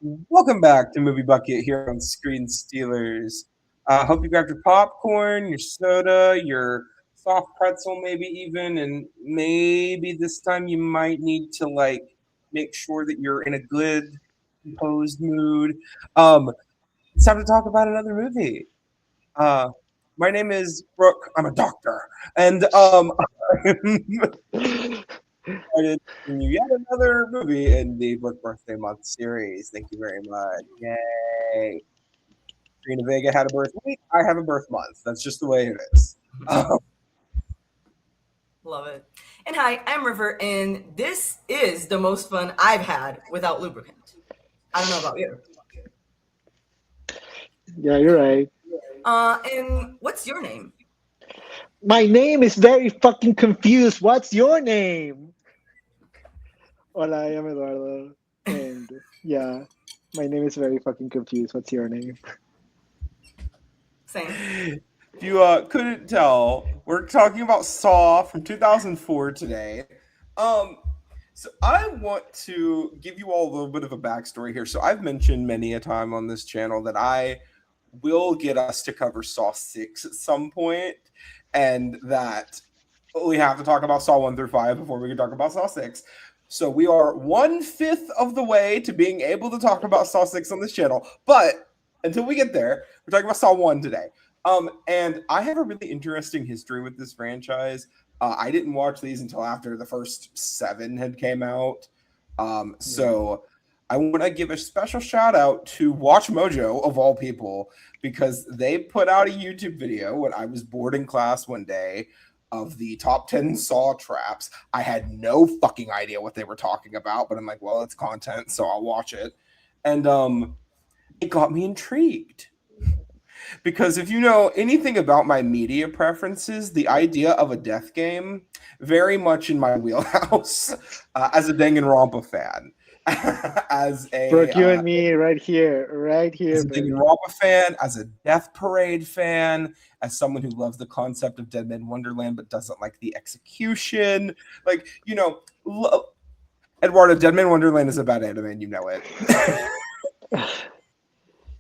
Welcome back to Movie Bucket here on Screen Stealers. Hope you grabbed your popcorn, your soda, your soft pretzel, maybe even, and maybe this time you might need to make sure that you're in a good, composed mood. Um, it's time to talk about another movie. Uh, my name is Brooke. I'm a doctor, and I'm excited to bring you yet another movie in the Brooke Birthday Month series. Thank you very much. Yay! Trina Vega had a birth week. I have a birth month. That's just the way it is. Um, Love it. And hi, I'm River, and this is the most fun I've had without lubricant. I don't know about you. Yeah, you're right. And what's your name? My name is very fucking confused. What's your name? Hola, I am Eduardo. And yeah, my name is very fucking confused. What's your name? Same. if you couldn't tell, we're talking about Saw from 2004 today. Um, so I want to give you all a little bit of a backstory here. So I've mentioned many a time on this channel that I will get us to cover Saw 6 at some point, and that we have to talk about Saw 1 through 5 before we can talk about Saw 6. So we are 1/5 of the way to being able to talk about Saw 6 on this channel. But until we get there, we're talking about Saw 1 today. And I have a really interesting history with this franchise. I didn't watch these until after the first 7 had came out. So I want to give a special shout out to Watch Mojo of all people, because they put out a YouTube video when I was bored in class one day of the top 10 Saw traps. I had no fucking idea what they were talking about, but I'm like, well, it's content, so I'll watch it. And it got me intrigued. Because if you know anything about my media preferences, the idea of a death game, very much in my wheelhouse as a Danganronpa fan. as a Brooke, you uh, and me right here, as a baby. Danganronpa fan, as a Death Parade fan, as someone who loves the concept of Dead Man Wonderland but doesn't like the execution. Like, Eduardo, Dead Man Wonderland is about anime, and you know it.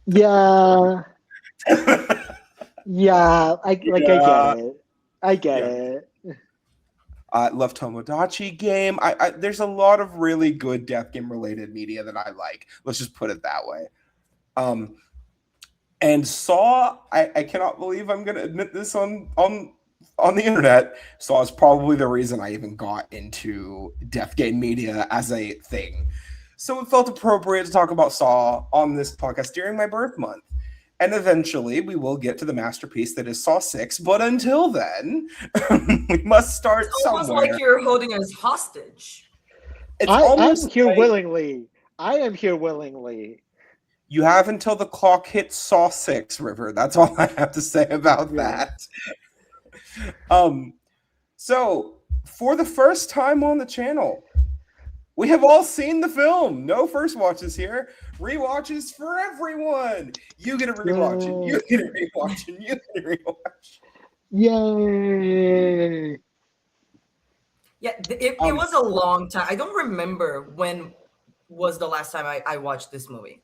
Yeah, yeah. I get yeah, it. I get yeah. it. Love Tomodachi game. There's a lot of really good death game related media that I like. Let's just put it that way. Um, and Saw, I cannot believe I'm going to admit this on the internet. Saw is probably the reason I even got into death game media as a thing. So it felt appropriate to talk about Saw on this podcast during my birth month. And eventually we will get to the masterpiece that is Saw 6. But until then, we must It's start almost like somewhere. you're holding us hostage. It's I'm almost here like willingly. I am here willingly. you have until the clock hits Saw 6, River. That's all I have to say about Yeah. that. Um, so, for the first time on the channel, we have all seen the film. No first watches here. Rewatches for everyone. You get a rewatch, and you get a rewatch, and you get a rewatch. Yay! Yeah, it was a long time. I don't remember when was the last time I watched this movie.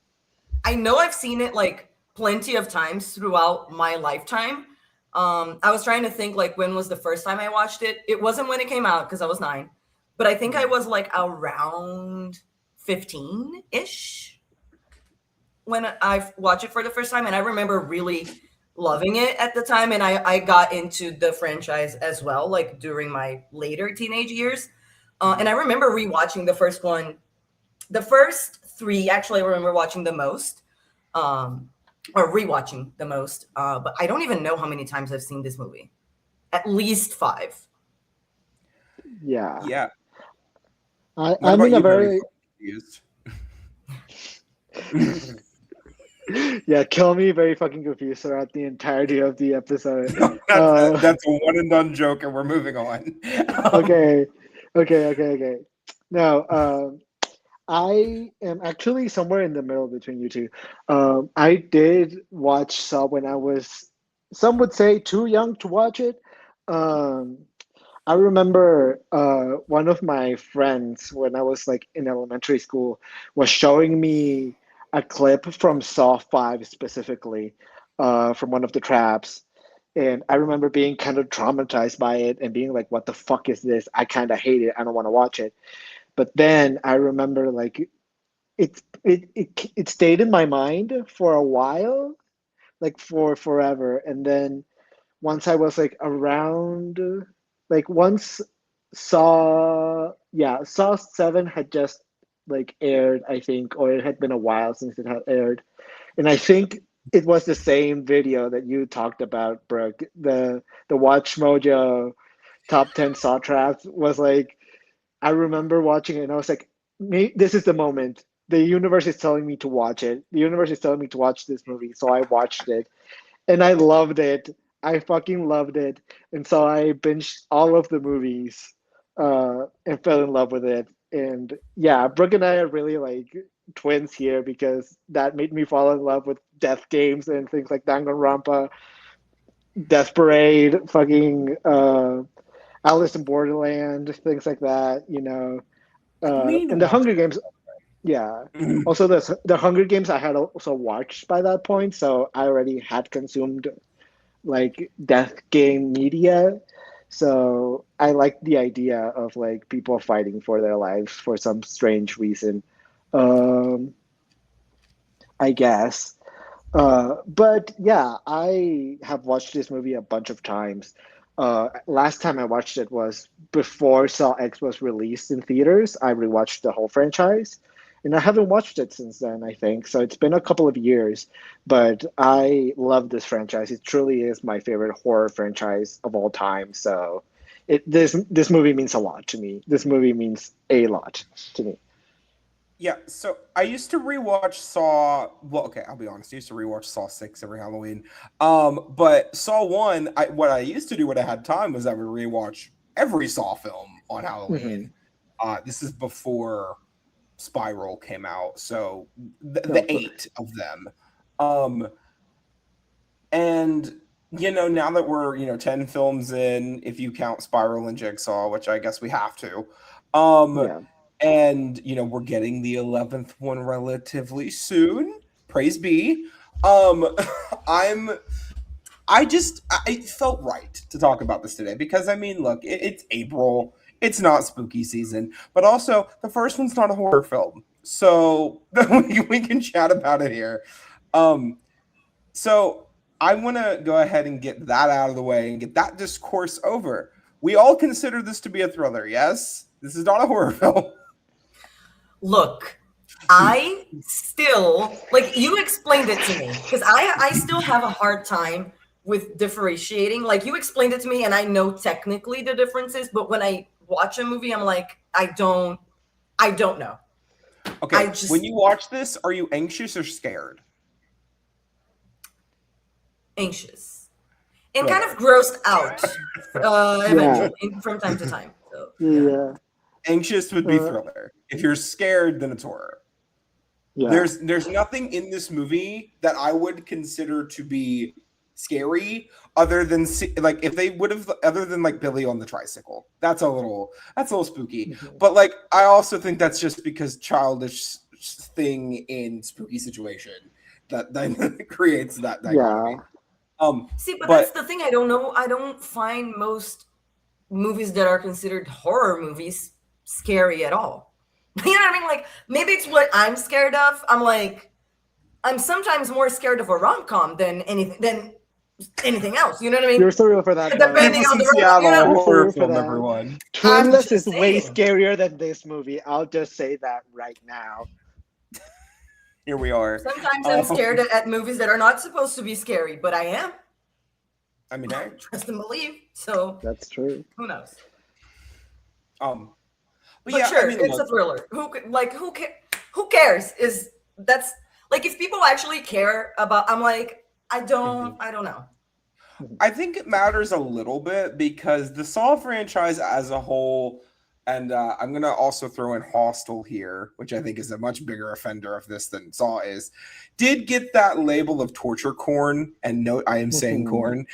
I know I've seen it like plenty of times throughout my lifetime. I was trying to think like when was the first time I watched it. It wasn't when it came out because I was 9, but I think I was like around 15-ish when I watched it for the first time, and I remember really loving it at the time. And I got into the franchise as well, like during my later teenage years. And I remember rewatching the first one, the first 3. Actually, I remember watching the most. Or rewatching the most, but I don't even know how many times I've seen this movie. At least 5. Yeah. Yeah. I, What I'm about in a you, Barry? very Confused. yeah, kill me very fucking confused throughout the entirety of the episode. that's, Uh, that's a one and done joke, and we're moving on. Um, okay, okay. Now, I am actually somewhere in the middle between you two. I did watch Saw when I was, some would say, too young to watch it. Um, I remember one of my friends when I was like in elementary school was showing me a clip from Saw 5 specifically, from one of the traps. And I remember being kind of traumatized by it and being like, what the fuck is this? I kind of hate it. I don't want to watch it. But then I remember like it stayed in my mind for a while, like for forever. And then once I was like around, like once Saw 7 had just like aired, I think, or it had been a while since it had aired. And I think it was the same video that you talked about, Brooke. The Watch Mojo top 10 Saw traps was like, I remember watching it and I was like, this is the moment. The universe is telling me to watch it. The universe is telling me to watch this movie. So I watched it and I loved it. I fucking loved it. And so I binged all of the movies and fell in love with it. And yeah, Brooke and I are really like twins here because that made me fall in love with death games and things like Danganronpa, Death Parade, fucking Alice in Borderland, things like that, you know. And the Hunger Games, yeah. Also, the Hunger Games I had also watched by that point, so I already had consumed like death game media. So I like the idea of like people fighting for their lives for some strange reason. I guess. But yeah, I have watched this movie a bunch of times. Last time I watched it was before Saw X was released in theaters. I rewatched the whole franchise, and I haven't watched it since then, I think. So it's been a couple of years, but I love this franchise. It truly is my favorite horror franchise of all time. So this movie means a lot to me. This movie means a lot to me. Yeah, so I used to rewatch Saw. Well, okay, I'll be honest. I used to rewatch Saw 6 every Halloween. But Saw 1, what I used to do when I had time was I would rewatch every Saw film on Halloween. This is before Spiral came out, so the 8 of them. And you know, now that we're 10 films in, if you count Spiral and Jigsaw, which I guess we have to. Yeah. And we're getting the 11th one relatively soon. Praise be. It felt right to talk about this today because I mean, look, it's April. It's not spooky season, but also the first one's not a horror film, so we can chat about it here. So I want to go ahead and get that out of the way and get that discourse over. We all consider this to be a thriller, yes? This is not a horror film. Look, I still, like, you explained it to me, because I still have a hard time with differentiating. Like, you explained it to me, and I know technically the differences, but when I watch a movie, I'm like, I don't know. Okay, when you watch this, are you anxious or scared? Anxious. And kind of grossed out eventually from time to time. So, yeah. Anxious would be thriller. If you're scared, then it's horror. Yeah. There's nothing in this movie that I would consider to be scary other than like if they would have other than like Billy on the tricycle. That's a little spooky. Mm-hmm. But like I also think that's just because childish thing in spooky situation that creates that dichotomy. See, but that's the thing. I don't know. I don't find most movies that are considered horror movies scary at all. You know what I mean? Like, maybe it's what I'm scared of. I'm sometimes more scared of a rom-com than anything else. You know what I mean? You're so real for that. Depending on the horror film, everyone. Twinless is way scarier than this movie. I'll just say that right now. Here we are. Sometimes I'm scared at movies that are not supposed to be scary, but I am. I mean, I trust and believe. So that's true. Who knows? But yeah, sure, I mean, it's a thriller. Who cares? That's like if people actually care about. I'm like, I don't know. I think it matters a little bit because the Saw franchise as a whole. And I'm going to also throw in Hostel here, which I think is a much bigger offender of this than Saw is, did get that label of torture corn. And note, I am saying corn.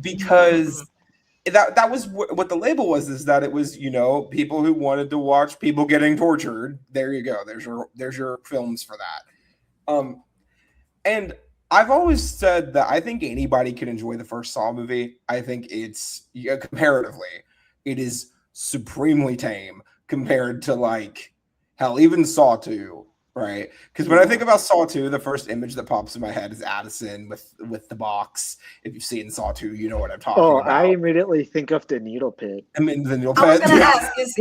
Because that was what the label was, is that it was, people who wanted to watch people getting tortured. There you go. There's your films for that. And I've always said that I think anybody can enjoy the first Saw movie. I think it's comparatively, it is supremely tame compared to like hell, even Saw 2, right? Because when I think about Saw 2, the first image that pops in my head is Addison with the box. If you've seen Saw 2, you know what I'm talking about. I immediately think of the needle pit. I mean, the needle I was pit. gonna ask, is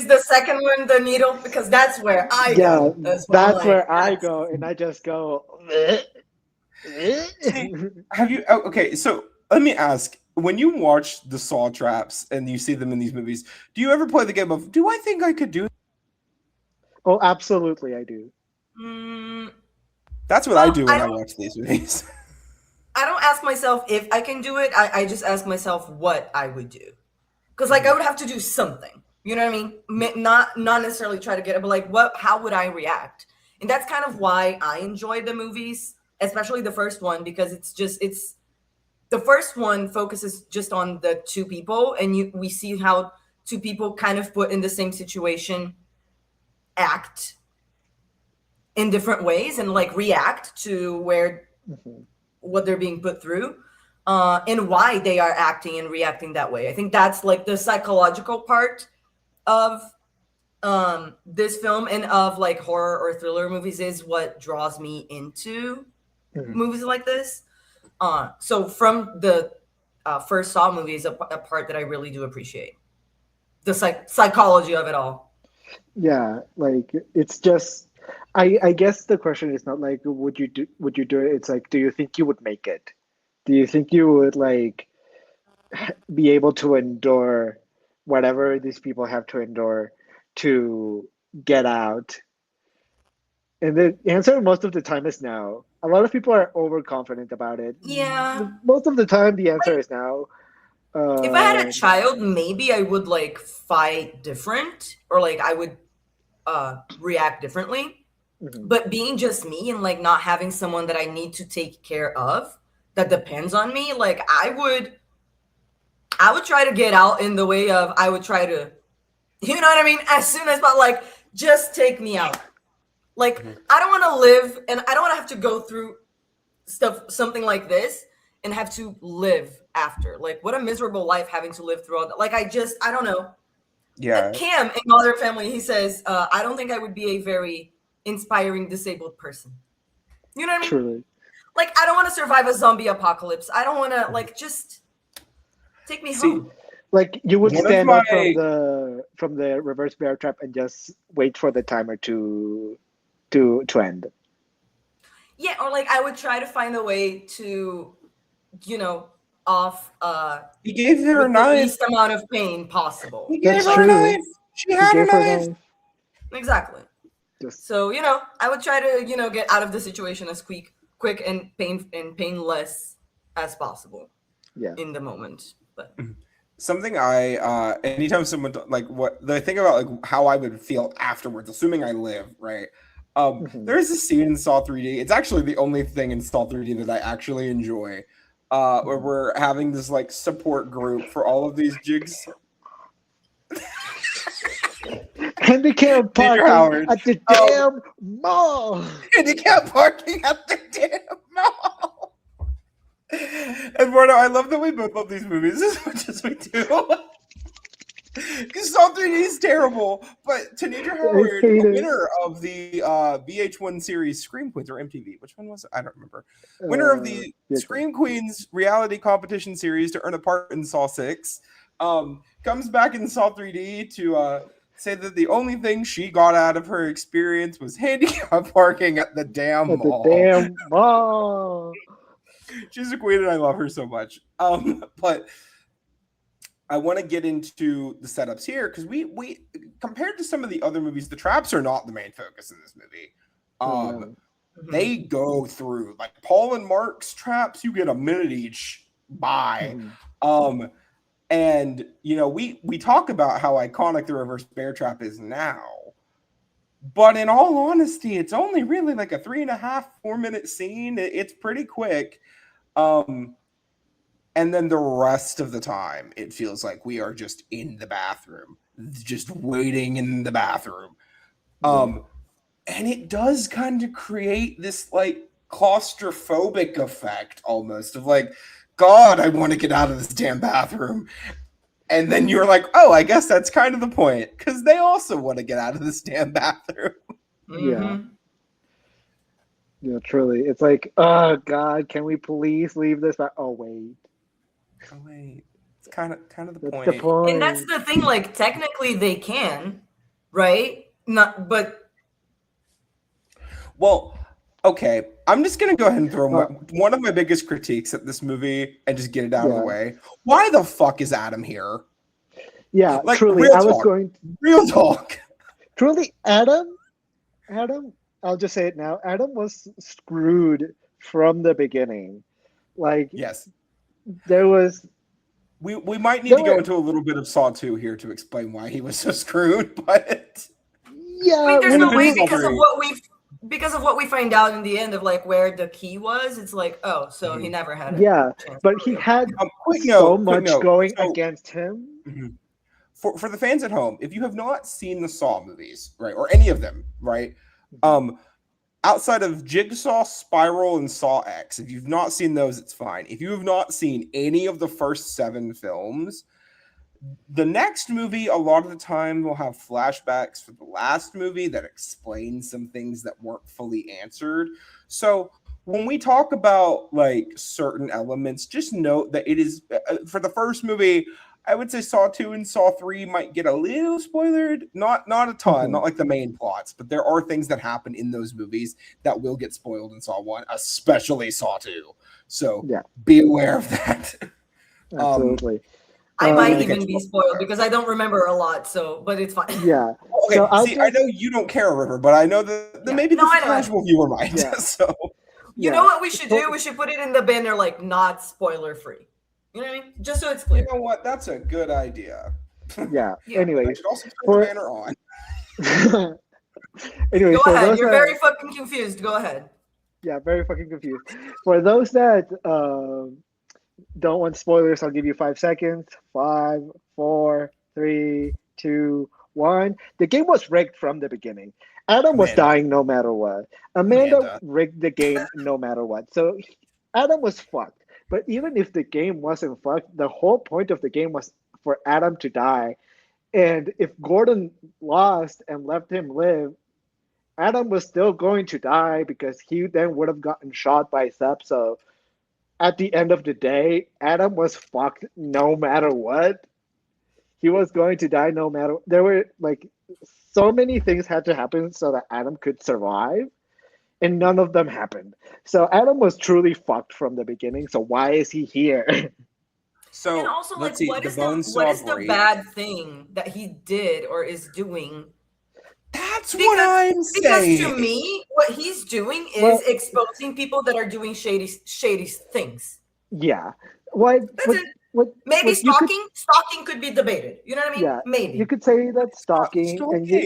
the second one the needle? Because that's where I go. That's like, where I go, and I just go. See, have you? Okay, so let me ask: when you watch the Saw traps and you see them in these movies, do you ever play the game of "Do I think I could do it?" Oh, absolutely, I do. That's what I do when I watch these movies. I don't ask myself if I can do it. I just ask myself what I would do, because like I would have to do something. You know what I mean? Not necessarily try to get it, but like how would I react? And that's kind of why I enjoy the movies, especially the first one, because it's the first one focuses just on the two people, and we see how two people kind of put in the same situation act in different ways and like react to what they're being put through, and why they are acting and reacting that way. I think that's like the psychological part of this film and of like horror or thriller movies is what draws me into movies like this. So from the first Saw movie is a part that I really do appreciate. The psychology of it all. Yeah, like it's just I guess the question is not like would you do it? It's like, do you think you would make it? Do you think you would like be able to endure whatever these people have to endure to get out? And the answer most of the time is no. A lot of people are overconfident about it. Yeah. Most of the time, the answer is no. If I had a child, maybe I would like fight different, or like I would react differently. But being just me and like not having someone that I need to take care of that depends on me, like I would try to get out in the way of I would try to, you know what I mean? As soon as, but like just take me out. Like I don't want to live, and I don't want to have to go through something like this and have to live after. Like what a miserable life having to live through all that. Like I don't know. Yeah. Cam in Modern Family, he says, I don't think I would be a very inspiring disabled person. You know what I mean? Truly. Like I don't want to survive a zombie apocalypse. I don't want to like just take me home. Like you would stand up from the reverse bear trap and just wait for the timer to end. Yeah, or like I would try to find a way to, off he gave her a knife. The least amount of pain possible. He gave her a knife. She had a knife. Exactly. So, I would try to, get out of the situation as quick and painless as possible. Yeah. In the moment. But something anytime someone like what they think about like how I would feel afterwards, assuming I live, right? There's a scene in Saw 3D. It's actually the only thing in Saw 3D that I actually enjoy, where we're having this like support group for all of these jigs. Handicap parking at the damn mall. Handicap parking at the damn mall. Eduardo, I love that we both love these movies as much as we do. Because Saw 3D is terrible, but Tanisha Howard, the winner of the VH1 series Scream Queens, or MTV, which one was it? I don't remember. Winner of the Scream Queens reality competition series to earn a part in Saw 6, comes back in Saw 3D to say that the only thing she got out of her experience was handicap parking at the damn mall. The damn mall. She's a queen and I love her so much. But I want to get into the setups here because we compared to some of the other movies, the traps are not the main focus in this movie. They go through like Paul and Mark's traps, you get a minute each by. And we talk about how iconic the reverse bear trap is now. But in all honesty, it's only really like a 3.5-4 minute scene. It's pretty quick. And then the rest of the time, it feels like we are just in the bathroom, just waiting in the bathroom. And it does kind of create this like claustrophobic effect almost of like, God, I want to get out of this damn bathroom. And then you're like, oh, I guess that's kind of the point, because they also want to get out of this damn bathroom. Yeah. Yeah, truly. It's like, oh God, can we please leave this back? Oh wait. Oh wait. It's kind of the That's point. the point. And that's the thing, like technically they can, right? Not but Well, okay. I'm just gonna go ahead and throw one of my biggest critiques at this movie and just get it out of the way. Why the fuck is Adam here? Yeah, like, truly. I was going real talk. Truly, Adam, I'll just say it now. Adam was screwed from the beginning. Like, yes, there was. We might need to go into a little bit of Saw 2 here to explain why he was so screwed, but yeah, wait, there's no way because of what we find out in the end of like where the key was. It's like, oh, so he never had a but he had so much going against him. Mm-hmm. For the fans at home, if you have not seen the Saw movies, right, or any of them, right, outside of Jigsaw, Spiral, and Saw X, if you've not seen those, it's fine. If you have not seen any of the first 7 films, the next movie, a lot of the time, will have flashbacks for the last movie that explain some things that weren't fully answered. So when we talk about like certain elements, just note that it is for the first movie. I would say Saw 2 and Saw 3 might get a little spoilered. Not a ton, not like the main plots, but there are things that happen in those movies that will get spoiled in Saw 1, especially Saw 2. So be aware of that. Absolutely. I might even be spoiled because I don't remember a lot, but it's fine. Yeah. Okay, so I know you don't care, River, but I know that maybe the casual viewer might. Yeah. So you know what we should do? We should put it in the banner like not spoiler free. You know what I mean? Just so it's clear. You know what? That's a good idea. Yeah. Anyways, I should also put the banner on. Anyways, go ahead. You're very fucking confused. Go ahead. Yeah, very fucking confused. For those that don't want spoilers, I'll give you 5 seconds. 5, 4, 3, 2, 1. The game was rigged from the beginning. Adam was dying no matter what. Amanda rigged the game no matter what. So Adam was fucked. But even if the game wasn't fucked, the whole point of the game was for Adam to die. And if Gordon lost and left him live, Adam was still going to die because he then would have gotten shot by Sep. So at the end of the day, Adam was fucked no matter what. He was going to die no matter. There were like so many things had to happen so that Adam could survive. And none of them happened. So Adam was truly fucked from the beginning. So why is he here? So and also, like, what is the bad thing that he did or is doing? That's what I'm saying. Because to me, what he's doing is exposing people that are doing shady things. Yeah. Maybe stalking. Stalking could be debated. You know what I mean? Yeah. Maybe you could say that's stalking.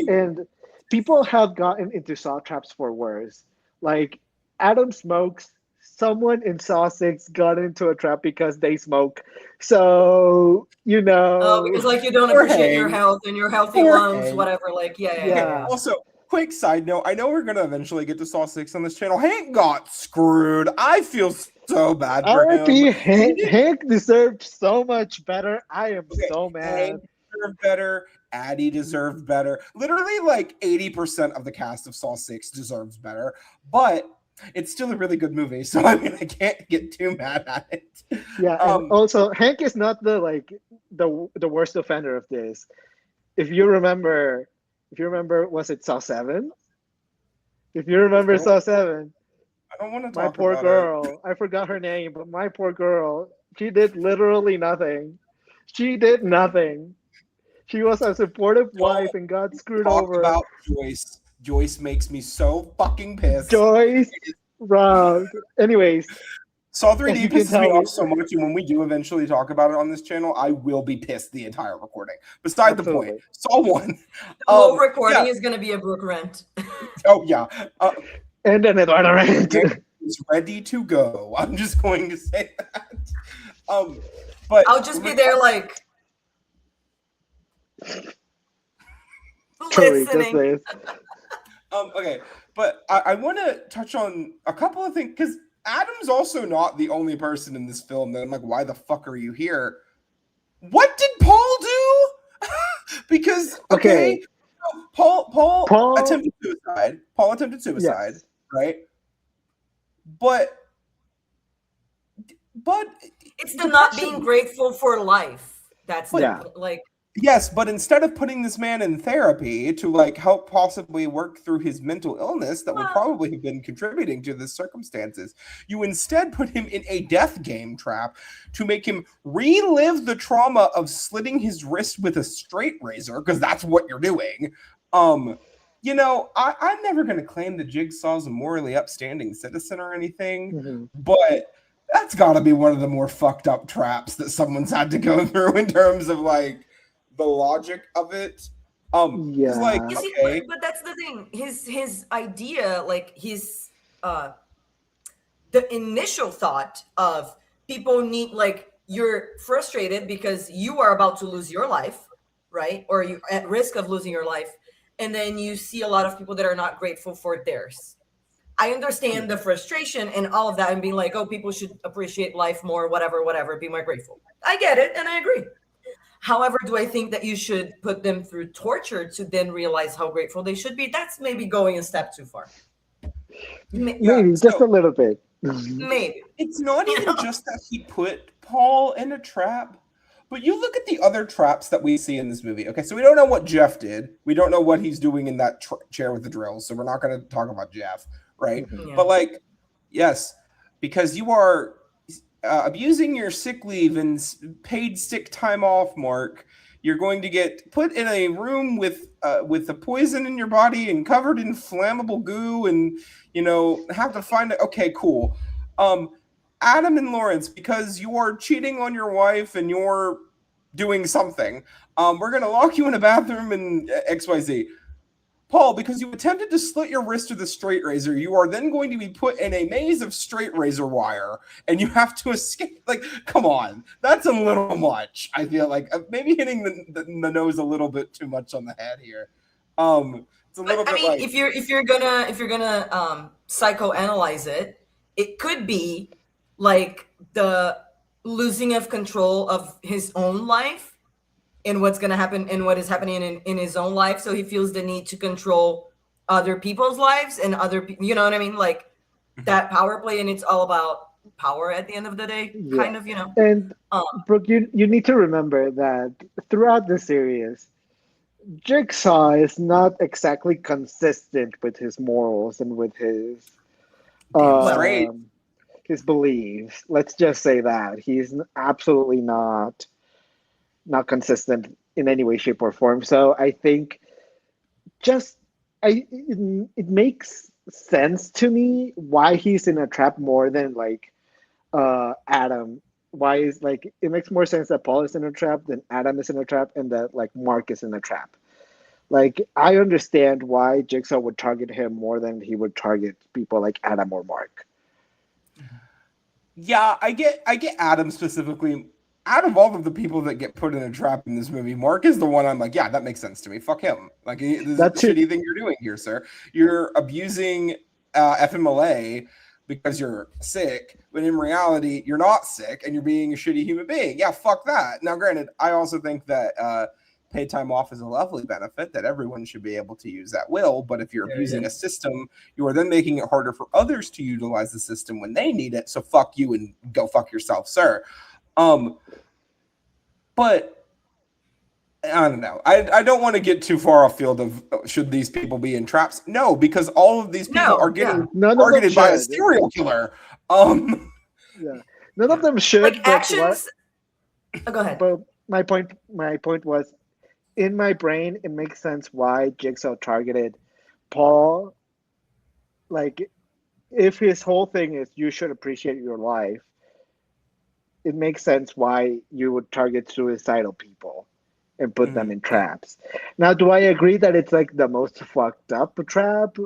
And people have gotten into saw traps for worse. Like, Adam smokes. Someone in Saw 6 got into a trap because they smoke. So, you know. Oh, because, like, you don't appreciate your health and your healthy lungs, whatever. Like, yeah. Also, quick side note. I know we're going to eventually get to Saw 6 on this channel. Hank got screwed. I feel so bad for him. Hank deserved so much better. I am so mad. Hank deserved better. Addie deserved better. Literally, like 80% of the cast of Saw 6 deserves better. But it's still a really good movie, so I mean, I can't get too mad at it. Yeah. And also, Hank is not the worst offender of this. If you remember, was it Saw 7? If you remember Saw 7, I don't want to talk my poor about girl. it. I forgot her name, but my poor girl. She did literally nothing. She did nothing. She was a supportive wife and got screwed over. About Joyce. Joyce makes me so fucking pissed. Joyce, wrong. Anyways, Saw 3D pisses me off so much, and when we do eventually talk about it on this channel, I will be pissed the entire recording. Beside the point, Saw 1. The whole recording is going to be a Brooke rant. Oh, yeah. And an Eduardo rant. It's ready to go. I'm just going to say that. But I'll just be there like... listening. Okay, but I want to touch on a couple of things because Adam's also not the only person in this film that I'm like, why the fuck are you here? What did Paul do? Because okay, Paul attempted suicide. Paul attempted suicide, Yes. right? But it's the not being grateful for life. That's like. Yes, but instead of putting this man in therapy to like help possibly work through his mental illness that would probably have been contributing to the circumstances, you instead put him in a death game trap to make him relive the trauma of slitting his wrist with a straight razor, because that's what you're doing. You know, I'm never going to claim the Jigsaw's a morally upstanding citizen or anything, but that's got to be one of the more fucked up traps that someone's had to go through in terms of like the logic of it. Like, you see, but that's the thing. His idea, like his the initial thought of people need, like, you're frustrated because you are about to lose your life, right? Or you're at risk of losing your life, and then you see a lot of people that are not grateful for theirs. I understand the frustration and all of that, and being like, oh, people should appreciate life more, whatever, be more grateful. I get it, and I agree. However, do I think that you should put them through torture to then realize how grateful they should be? That's maybe going a step too far. Maybe just a little bit. Maybe. It's not even just that he put Paul in a trap, but you look at the other traps that we see in this movie. Okay, so we don't know what Jeff did. We don't know what he's doing in that chair with the drills, so we're not going to talk about Jeff, right? But like, yes, because you are abusing your sick leave and paid sick time off, Mark, you're going to get put in a room with the poison in your body and covered in flammable goo, and you know have to find it. Okay, cool. Adam and Lawrence, because you are cheating on your wife and you're doing something, we're gonna lock you in a bathroom and XYZ. Paul, because you attempted to slit your wrist with a straight razor, you are then going to be put in a maze of straight razor wire, and you have to escape. Like, come on, that's a little much. I feel like maybe hitting the nose a little bit too much on the head here. It's a little bit. I mean, like, if you're gonna psychoanalyze it, it could be like the losing of control of his own life. And what's going to happen and what is happening in his own life. So he feels the need to control other people's lives and other people, you know what I mean? Like that power play, and it's all about power at the end of the day, kind of, you know. And Brooke, you need to remember that throughout the series, Jigsaw is not exactly consistent with his morals and with his beliefs. Let's just say that. He's absolutely not consistent in any way, shape, or form. So I think it makes sense to me why he's in a trap more than like Adam. Why is like it makes more sense that Paul is in a trap than Adam is in a trap, and that like Mark is in a trap. Like I understand why Jigsaw would target him more than he would target people like Adam or Mark. Yeah, I get Adam specifically. Out of all of the people that get put in a trap in this movie, Mark is the one I'm like, yeah, that makes sense to me. Fuck him. Like, this is the shitty thing you're doing here, sir. You're abusing FMLA because you're sick, but in reality, you're not sick and you're being a shitty human being. Yeah, fuck that. Now, granted, I also think that paid time off is a lovely benefit that everyone should be able to use at will, but if you're abusing a system, you are then making it harder for others to utilize the system when they need it, so fuck you and go fuck yourself, sir. But I don't know. I don't want to get too far afield of should these people be in traps? No, because all of these people are getting targeted by a serial killer. None of them should. Like actions. Go ahead. But my point was, in my brain, it makes sense why Jigsaw targeted Paul. Like, if his whole thing is you should appreciate your life, it makes sense why you would target suicidal people and put them in traps. Now, do I agree that it's like the most fucked up trap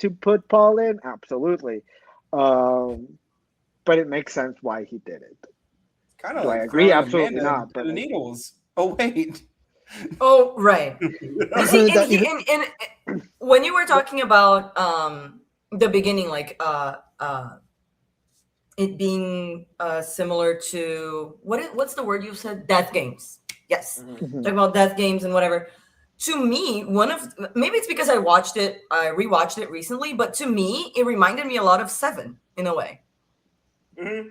to put Paul in? Absolutely. But it makes sense why he did it. Kind of do like I agree? Absolutely not. But the needles. Oh, wait. Oh, right. You see, and when you were talking about the beginning, like it being similar to what's the word you said? Death games. Yes, talking about death games and whatever. To me, maybe it's because I rewatched it recently, but to me, it reminded me a lot of Seven in a way. Mm-hmm.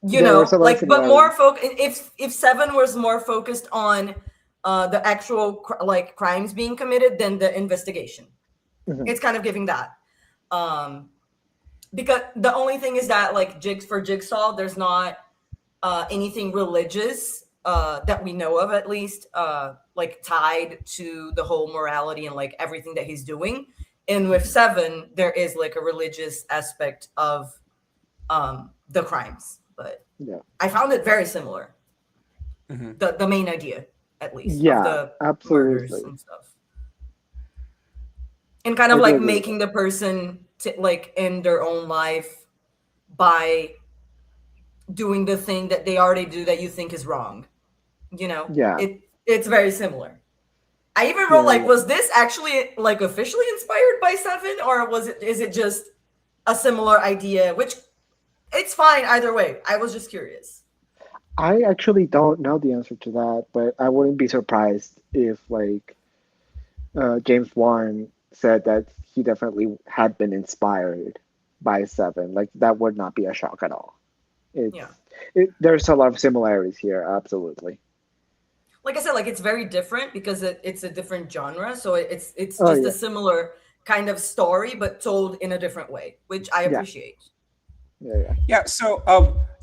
You know, like, but more if Seven was more focused on the actual crimes being committed than the investigation. It's kind of giving that. Because the only thing is that, like, Jigsaw, there's not anything religious that we know of, at least, like tied to the whole morality and like everything that he's doing. And with Seven, there is like a religious aspect of the crimes, but I found it very similar. The main idea, at least, of the murders and stuff, and kind of like making the person like end their own life by doing the thing that they already do that you think is wrong. You know, it's very similar. I even wrote like, was this actually like officially inspired by Seven, or is it just a similar idea? Which it's fine either way. I was just curious. I actually don't know the answer to that, but I wouldn't be surprised if like James Wan said that he definitely had been inspired by Seven. Like that would not be a shock at all. There's a lot of similarities here, absolutely. Like I said, like it's very different because it's a different genre, so it's just a similar kind of story but told in a different way, which I appreciate. Yeah. So,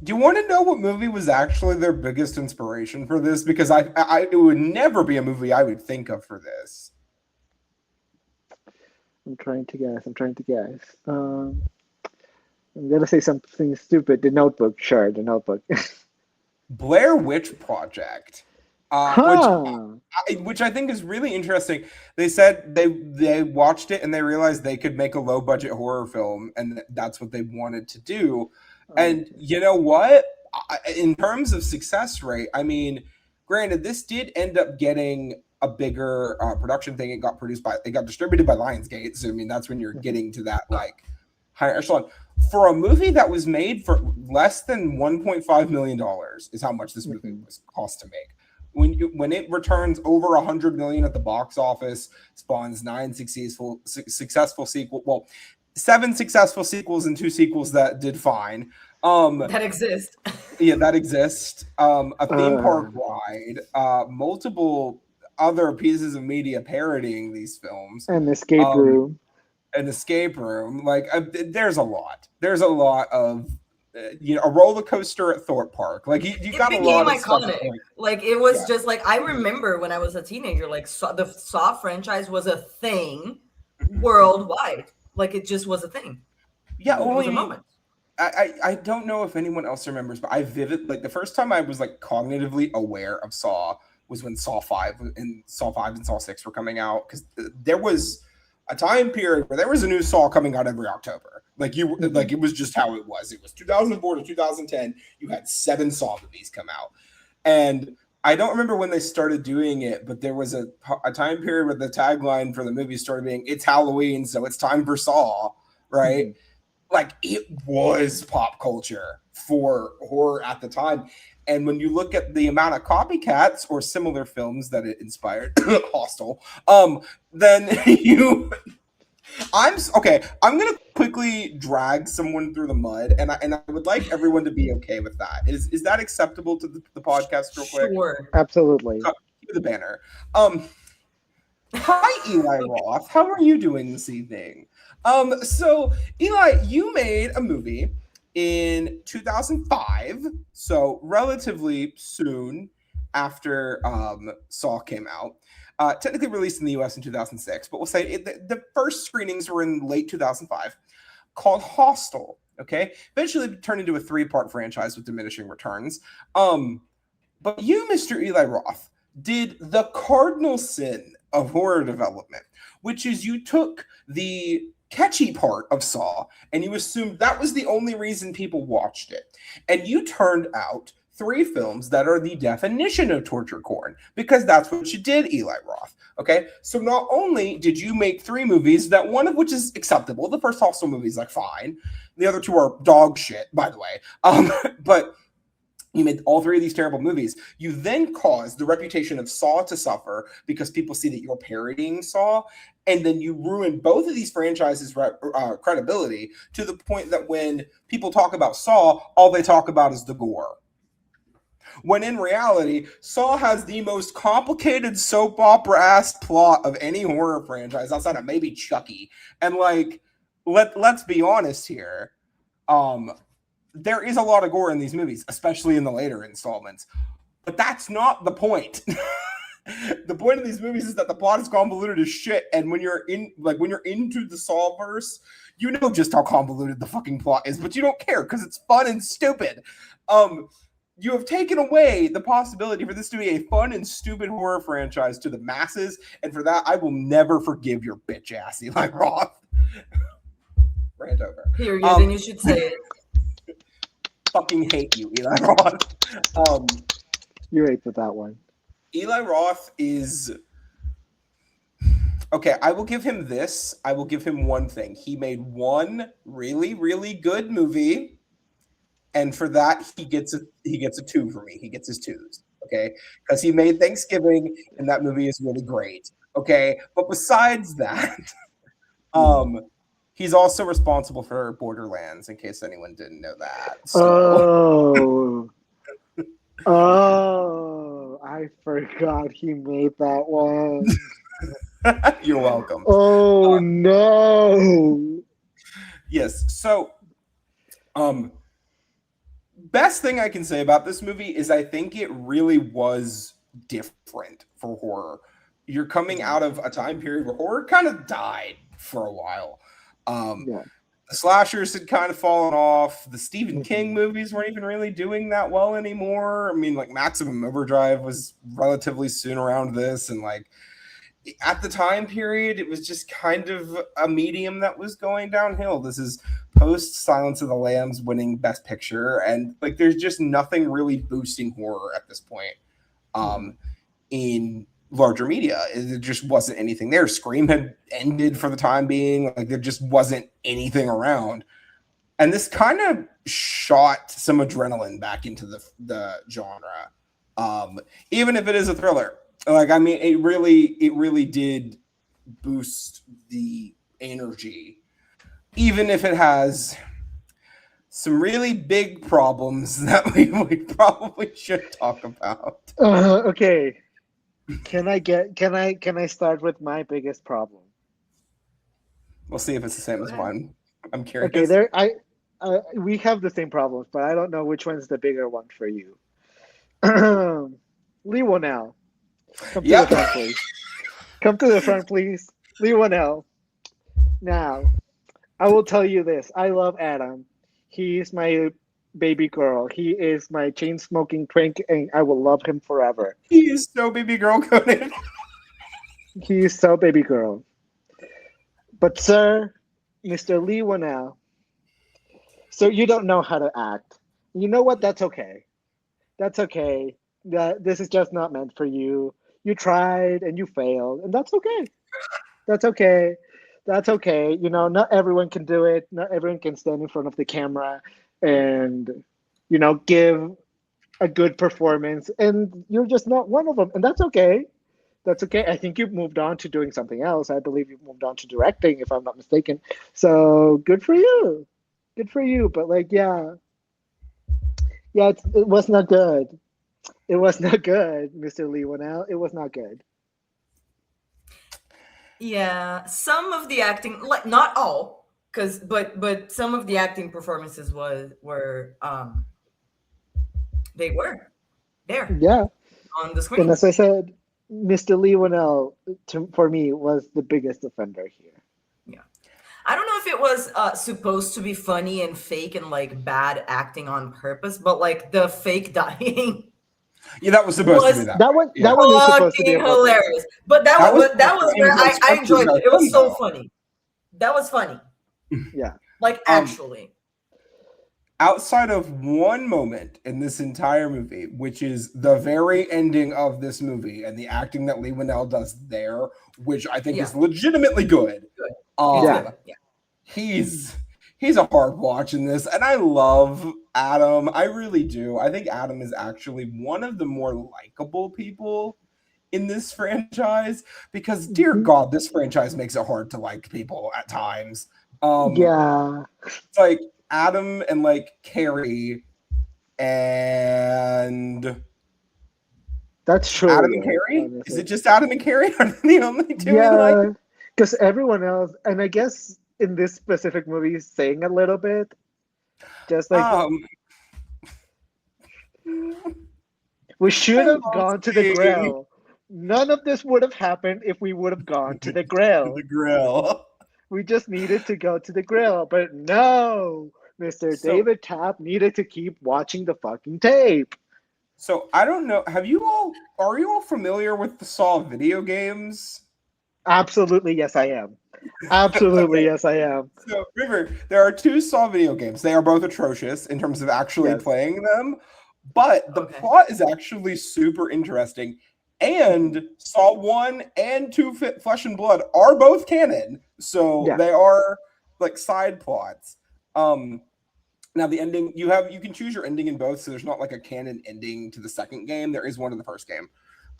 do you want to know what movie was actually their biggest inspiration for this? Because it would never be a movie I would think of for this. I'm trying to guess. I'm gonna say something stupid. The Notebook. Sure, The Notebook. Blair Witch Project. Which I think is really interesting. They said they watched it and they realized they could make a low budget horror film, and that's what they wanted to do. And you know what? In terms of success rate, I mean, granted, this did end up getting a bigger production thing. It got distributed by Lionsgate. So I mean, that's when you're getting to that like higher echelon. For a movie that was made for less than $1.5 million is how much this movie was cost to make. When it returns over 100 million at the box office, spawns 9 successful sequels. Well, 7 successful sequels and 2 sequels that did fine. That exist. That exist. A theme park ride. Multiple other pieces of media parodying these films. An escape room. An escape room. Like there's a lot. There's a lot of. A roller coaster at Thorpe Park. Like you got a lot of iconic. Stuff like it was just like I remember when I was a teenager. Like the Saw franchise was a thing worldwide. Like it just was a thing. Yeah, it was a moment. I don't know if anyone else remembers, but like the first time I was like cognitively aware of Saw was when Saw 5 and Saw 6 were coming out, because there was a time period where there was a new Saw coming out every October. Like like it was just how it was. It was 2004 to 2010. You had 7 Saw movies come out, and I don't remember when they started doing it, but there was a time period where the tagline for the movie started being "It's Halloween, so it's time for Saw," right? Like it was pop culture for horror at the time. And when you look at the amount of copycats or similar films that it inspired, Hostel, then I'm going to quickly drag someone through the mud, and I would like everyone to be okay with that. Is that acceptable to the podcast real quick? Sure. Absolutely. Cue the banner. Hi, Eli Roth. How are you doing this evening? So, Eli, you made a movie in 2005, so relatively soon after Saw came out. Technically released in the US in 2006, but we'll say the first screenings were in late 2005, called Hostel. Okay, eventually turned into a 3-part franchise with diminishing returns. But you, Mr. Eli Roth, did the cardinal sin of horror development, which is you took the catchy part of Saw and you assumed that was the only reason people watched it, and you turned out 3 films that are the definition of torture porn, because that's what you did, Eli Roth. Okay, so not only did you make 3 movies, that one of which is acceptable, the first Hostel movie is like fine, the other 2 are dog shit, by the way, but you made all 3 of these terrible movies. You then caused the reputation of Saw to suffer because people see that you're parodying Saw, and then you ruin both of these franchises' credibility to the point that when people talk about Saw, all they talk about is the gore. When in reality, Saw has the most complicated soap opera-ass plot of any horror franchise outside of maybe Chucky. And like, let's be honest here. There is a lot of gore in these movies, especially in the later installments. But that's not the point. The point of these movies is that the plot is convoluted as shit, and when you're into the Sawverse, you know just how convoluted the fucking plot is, but you don't care because it's fun and stupid. You have taken away the possibility for this to be a fun and stupid horror franchise to the masses, and for that, I will never forgive your bitch ass, Eli Roth. Rant over. Period, and you should say it. Fucking hate you, Eli Roth. You ate with that one. Eli Roth is... Okay, I will give him this. I will give him one thing. He made one really, really good movie, and for that, he gets a 2 for me. He gets his 2s, okay? Because he made Thanksgiving, and that movie is really great, okay? But besides that, he's also responsible for Borderlands, in case anyone didn't know that. So. Oh, I forgot he made that one. You're welcome. Oh, no. Yes, so, best thing I can say about this movie is I think it really was different for horror. You're coming out of a time period where horror kind of died for a while. Yeah. The slashers had kind of fallen off. The Stephen King movies weren't even really doing that well anymore. I mean, like Maximum Overdrive was relatively soon around this, and like at the time period, it was just kind of a medium that was going downhill. This is post Silence of the Lambs winning Best Picture, and like there's just nothing really boosting horror at this point in larger media. It just wasn't anything there. Scream had ended for the time being. Like there just wasn't anything around, and this kind of shot some adrenaline back into the genre, even if it is a thriller. Like, I mean, it really did boost the energy, even if it has some really big problems that we probably should talk about. Okay. Can I start with my biggest problem? We'll see if it's the same as mine. I'm curious. Okay, we have the same problems, but I don't know which one's the bigger one for you. Leigh Whannel. Come to the front, please. Come to the front, please. Leigh Whannel. Now, I will tell you this. I love Adam. He's my baby girl. He is my chain-smoking twink, and I will love him forever. He is so baby girl coded. He is so baby girl. But sir, Mr. Leigh Whannel, so you don't know how to act. You know what? That's okay. That's okay. This is just not meant for you. You tried and you failed, and that's okay. That's okay. That's okay. You know, not everyone can do it. Not everyone can stand in front of the camera and, you know, give a good performance. And you're just not one of them. And that's okay. That's okay. I think you've moved on to doing something else. I believe you've moved on to directing, if I'm not mistaken. So good for you. Good for you. But like, yeah, it was not good. It was not good, Mr. Leigh Whannel. It was not good. Yeah, some of the acting, like not all, but some of the acting performances were they were there. Yeah, on the screen. And as I said, Mr. Leigh Whannel for me was the biggest offender here. Yeah, I don't know if it was supposed to be funny and fake and like bad acting on purpose, but like the fake dying. Yeah, that was supposed to be that. That one is supposed to be hilarious. But that was where I enjoyed it. It was so funny. That was funny. Yeah. Like actually. outside of one moment in this entire movie, which is the very ending of this movie and the acting that Leigh Whannel does there, which I think is legitimately good. Good. Um, Yeah. he's a hard watch in this, and I love Adam. I really do. I think Adam is actually one of the more likable people in this franchise because, dear God, this franchise makes it hard to like people at times. Yeah. It's like Adam and like Cary and That's true. Adam and Cary? Honestly. Is it just Adam and Cary? Are they the only two we like? Yeah, because everyone else, and I guess in this specific movie, sing a little bit, just like we should have gone to the grill. None of this would have happened if we would have gone to the grill. The grill. We just needed to go to the grill, but no, Mr. David Tapp needed to keep watching the fucking tape. So I don't know. Are you all familiar with the Saw video games? Absolutely, yes, I am. Absolutely, yes, I am. So, River, there are 2 Saw video games. They are both atrocious in terms of actually playing them, but the plot is actually super interesting. And Saw 1 and 2 Flesh and Blood are both canon, so they are like side plots. Now the ending you can choose your ending in both, so there's not like a canon ending to the second game. There is one in the first game.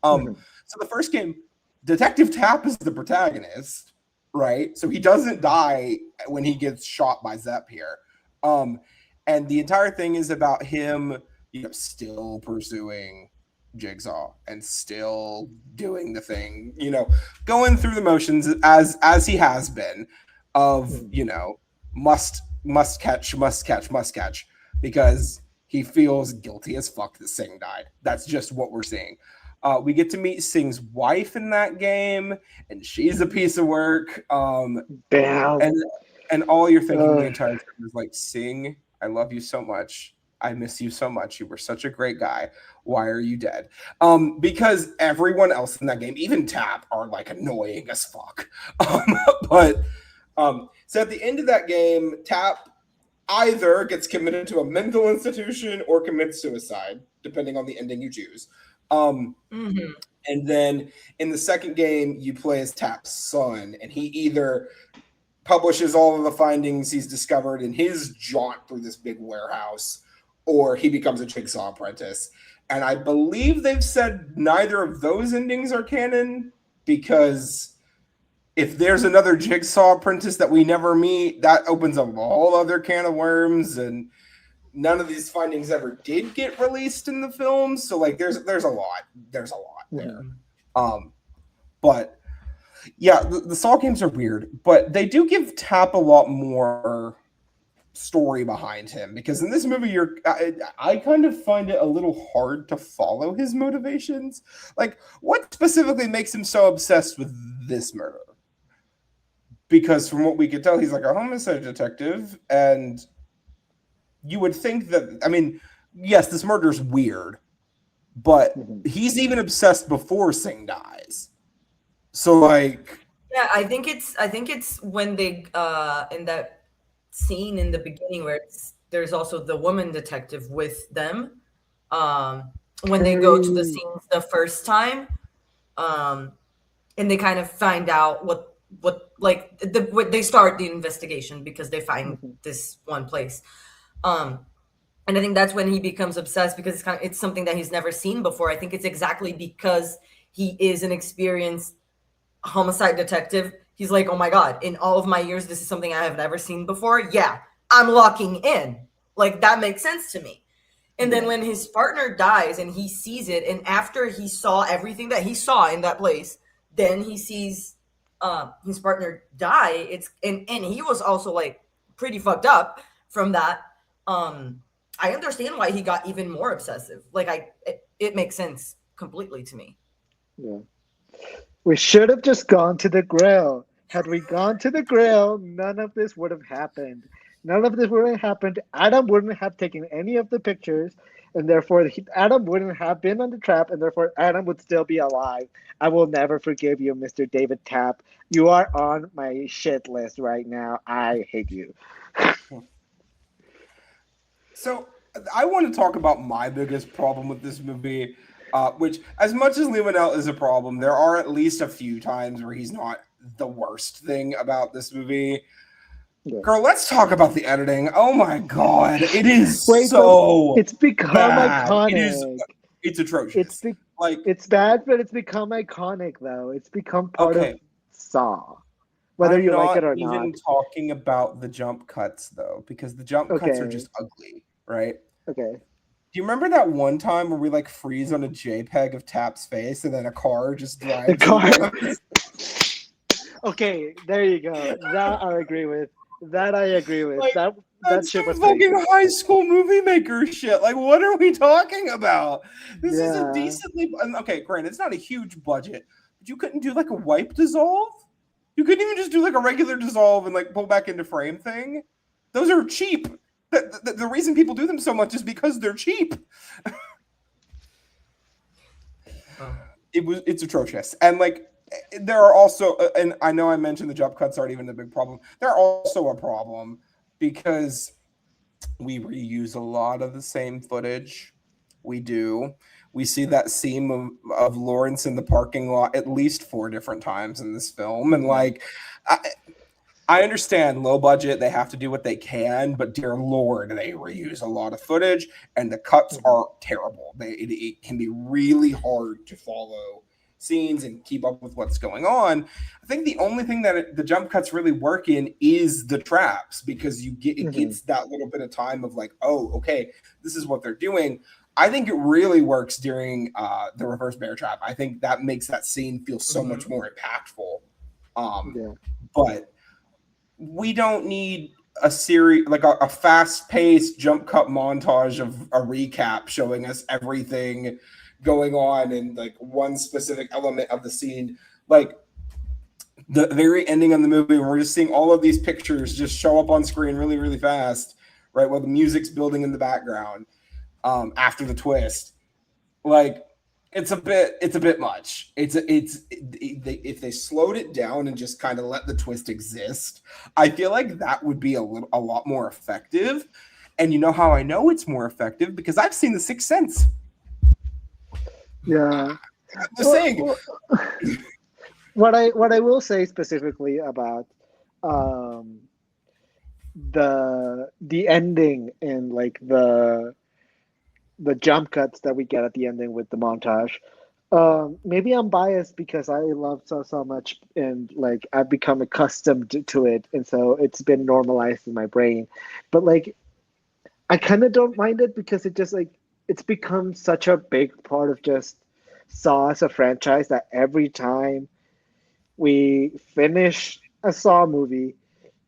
So the first game, Detective Tapp is the protagonist, right? So he doesn't die when he gets shot by Zepp here. And the entire thing is about him, still pursuing Jigsaw and still doing the thing, going through the motions as he has been of, must catch, because he feels guilty as fuck that Singh died. That's just what we're seeing. We get to meet Singh's wife in that game, and she's a piece of work. And all you're thinking the entire time is like, Singh, I love you so much. I miss you so much. You were such a great guy. Why are you dead? Because everyone else in that game, even Tapp, are like annoying as fuck. So at the end of that game, Tapp either gets committed to a mental institution or commits suicide, depending on the ending you choose. And then in the second game, you play as Tapp's son, and he either publishes all of the findings he's discovered in his jaunt through this big warehouse, or he becomes a Jigsaw apprentice. And I believe they've said neither of those endings are canon, because if there's another Jigsaw apprentice that we never meet, that opens up a whole other can of worms, and none of these findings ever did get released in the film. So like there's a lot there. But yeah, the Saw games are weird, but they do give Tapp a lot more story behind him, because in this movie I kind of find it a little hard to follow his motivations. Like, what specifically makes him so obsessed with this murder? Because from what we could tell, he's like a homicide detective, and you would think that, I mean, yes, this murder's weird, but he's even obsessed before Singh dies. So like, yeah, I think it's when they in that scene in the beginning where there's also the woman detective with them, when they go to the scenes the first time, and they kind of find out what they start the investigation because they find this one place, and I think that's when he becomes obsessed, because it's something that he's never seen before. I think it's exactly because he is an experienced homicide detective. He's like, oh my God, in all of my years, this is something I have never seen before. Yeah, I'm locking in. Like, that makes sense to me. And then when his partner dies and he sees it, and after he saw everything that he saw in that place, then he sees his partner die. And he was also like pretty fucked up from that. I understand why he got even more obsessive. Like, it makes sense completely to me. Yeah. We should have just gone to the grill. Had we gone to the grill, none of this would have happened. None of this would have happened. Adam wouldn't have taken any of the pictures, and therefore Adam wouldn't have been on the trap, and therefore Adam would still be alive. I will never forgive you, Mr. David Tapp. You are on my shit list right now. I hate you. So I want to talk about my biggest problem with this movie, which, as much as Leigh Whannel is a problem, there are at least a few times where he's not the worst thing about this movie. Yeah. Girl, let's talk about the editing. Oh my god, it is Wait, but so it's become bad. iconic. It's atrocious. Like, It's bad, but it's become iconic though. It's become part of okay, Saw, whether I'm you like not it or even not. talking about the jump cuts though, because the jump cuts are Okay, just ugly, right? okay. Do you remember that one time where we like freeze on a JPEG of Tap's face and then a car just The drives car. into us? Okay, there you go. That I agree with. That I agree with. Like, That that's shit some was fucking crazy. high school movie maker shit. Like, what are we talking about? This is a Yeah. decently okay. Granted, it's not a huge budget, but you couldn't do like a wipe dissolve. You couldn't even just do like a regular dissolve and like pull back into frame thing. Those are cheap. The reason people do them so much is because they're cheap. It's atrocious, and like there are also, and I know I mentioned the jump cuts aren't even a big problem. They're also a problem because we reuse a lot of the same footage. We do. We see that scene of Lawrence in the parking lot at least 4 different times in this film, and like I understand low budget, they have to do what they can, but dear Lord, they reuse a lot of footage and the cuts are terrible. It can be really hard to follow scenes and keep up with what's going on. I think the only thing that the jump cuts really work in is the traps, because it gets that little bit of time of like, oh, okay, this is what they're doing. I think it really works during the reverse bear trap. I think that makes that scene feel so much more impactful. But we don't need a series like a fast-paced jump cut montage of a recap showing us everything going on in like one specific element of the scene. Like the very ending of the movie, when we're just seeing all of these pictures just show up on screen really, really fast, right? While the music's building in the background after the twist. Like, it's a bit much. If they slowed it down and just kind of let the twist exist, I feel like that would be a lot more effective. And you know how I know it's more effective? Because I've seen The Sixth Sense. Yeah. I'm just saying. What I will say specifically about the ending and like the jump cuts that we get at the ending with the montage. Maybe I'm biased because I love so much and like I've become accustomed to it, and so it's been normalized in my brain. But like I kind of don't mind it because it just like it's become such a big part of just Saw as a franchise that every time we finish a Saw movie,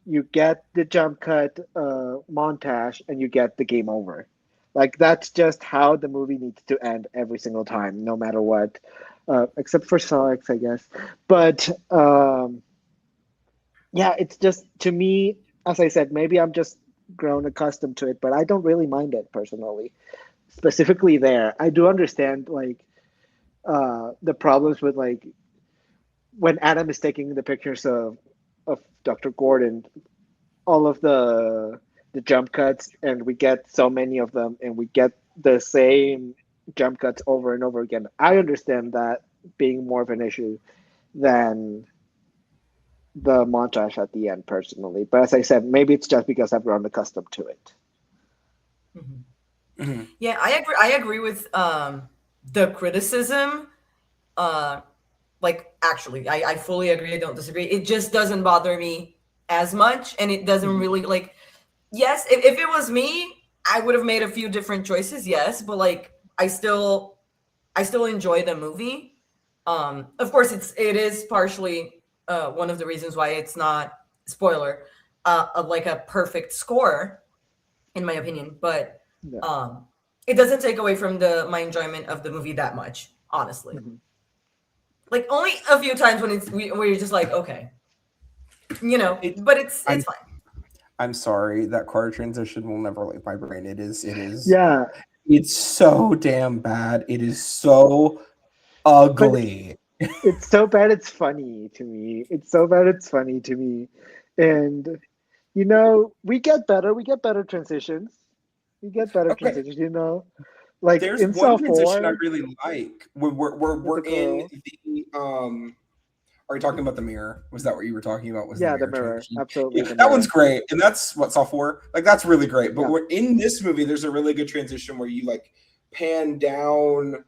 you get the jump cut montage and you get the game over. Like that's just how the movie needs to end every single time, no matter what, except for Saw X, I guess. But yeah, it's just to me, as I said, maybe I'm just grown accustomed to it, but I don't really mind it personally. Specifically, there, I do understand like the problems with like when Adam is taking the pictures of Dr. Gordon, all of the jump cuts, and we get so many of them, and we get the same jump cuts over and over again. I understand that being more of an issue than the montage at the end, personally. But as I said, maybe it's just because I've grown accustomed to it. Yeah, I agree with the criticism. Like actually, I fully agree. I don't disagree. It just doesn't bother me as much, and it doesn't really like. Yes, if it was me, I would have made a few different choices. Yes, but like I still enjoy the movie. Of course, it is partially one of the reasons why it's not spoiler, like a perfect score, in my opinion. But it doesn't take away from my enjoyment of the movie that much, honestly. Like only a few times when where you're just like, okay, but it's fine. I'm sorry, that car transition will never leave my brain. It is. Yeah, It's so damn bad. It is so ugly. It's so bad it's funny to me. It's so bad it's funny to me. And we get better transitions. You get better Okay. transitions, you know. Like There's in one Saw transition I 4, really like when we're with the in girl. the Are you talking about the mirror? Was that what you were talking about? Was the Yeah, the mirror mirror. transition? Absolutely, Yeah, the that one's mirror. great, and that's what Saw 4. Like that's really great. But Yeah. we're in this movie. There's a really good transition where you like pan down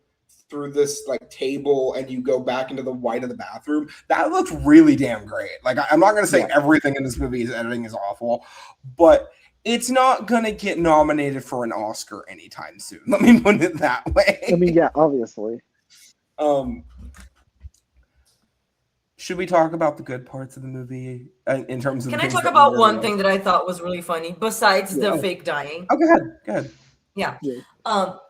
through this like table and you go back into the white of the bathroom. That looks really damn great. Like I'm not gonna say Yeah. everything in this movie's editing is awful, but it's not gonna get nominated for an Oscar anytime soon. Let me put it that way. I mean, yeah, obviously. Should we talk about the good parts of the movie in terms of? Can the I things talk that we about really one like? thing that I thought was really funny besides the Yeah. fake dying? Oh, go ahead. Go ahead. Yeah. Yeah.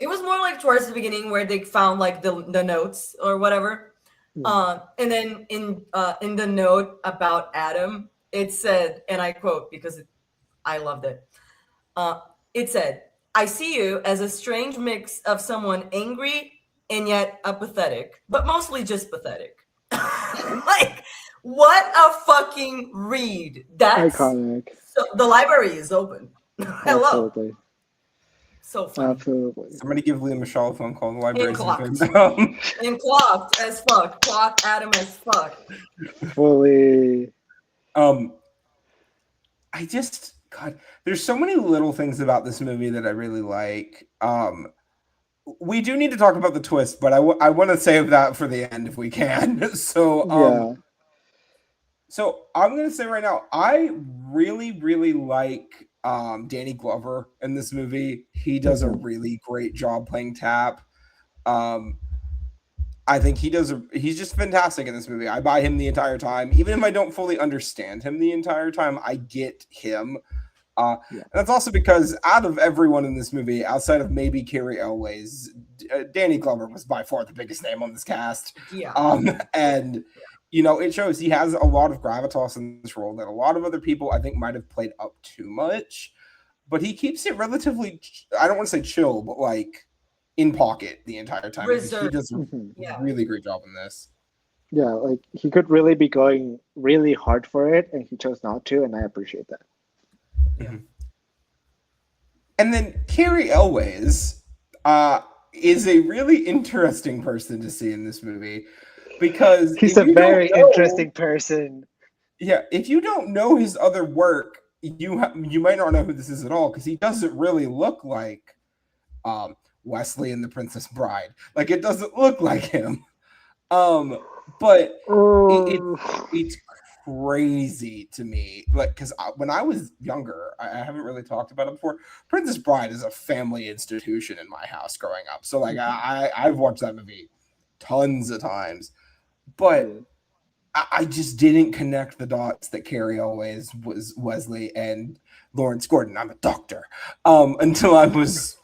It was more like towards the beginning where they found like the notes or whatever. And then in the note about Adam, it said, and I quote because I loved it. It said, "I see you as a strange mix of someone angry and yet apathetic, but mostly just pathetic." Like, what a fucking read! That's Iconic. so. The library is open. Hello. Absolutely. So funny. Absolutely. Somebody give Liam Michelle a phone call. The library's clocked. open. And clocked as fuck. Clocked Adam as fuck. Fully. I just God, there's so many little things about this movie that I really like. We do need to talk about the twist, but I want to save that for the end if we can. So Yeah. So I'm gonna say right now, I really, really like Danny Glover in this movie. He does a really great job playing Tap. I think he's just fantastic in this movie. I buy him the entire time. Even if I don't fully understand him the entire time, I get him. And that's also because out of everyone in this movie, outside of maybe Cary Elwes, Danny Glover was by far the biggest name on this cast. Yeah. And you know, it shows he has a lot of gravitas in this role that a lot of other people I think might have played up too much. But he keeps it relatively, I don't want to say chill, but like in pocket the entire time. He does a really great job in this. Yeah, like he could really be going really hard for it, and he chose not to, and I appreciate that. Yeah. And then Cary Elwes is a really interesting person to see in this movie because he's a very interesting person. Yeah, if you don't know his other work, you might not know who this is at all because he doesn't really look like Wesley and the Princess Bride. Like it doesn't look like him. But it's crazy to me, like because when I was younger, I haven't really talked about it before. Princess Bride is a family institution in my house growing up, so like I've watched that movie tons of times, but I just didn't connect the dots that Cary Elwes was Wesley and Lawrence Gordon. I'm a doctor until I was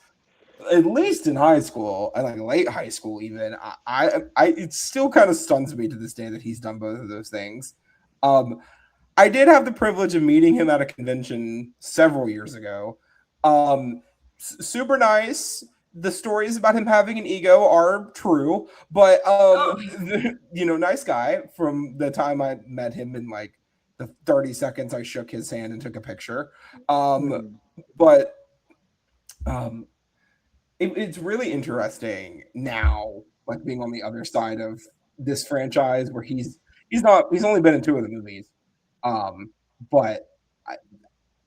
at least in high school and like late high school even. I it still kind of stuns me to this day that he's done both of those things. I did have the privilege of meeting him at a convention several years ago. Super nice. The stories about him having an ego are true, but you know, nice guy from the time I met him in like the 30 seconds I shook his hand and took a picture. But it's really interesting now, like being on the other side of this franchise where he's only been in 2 of the movies, but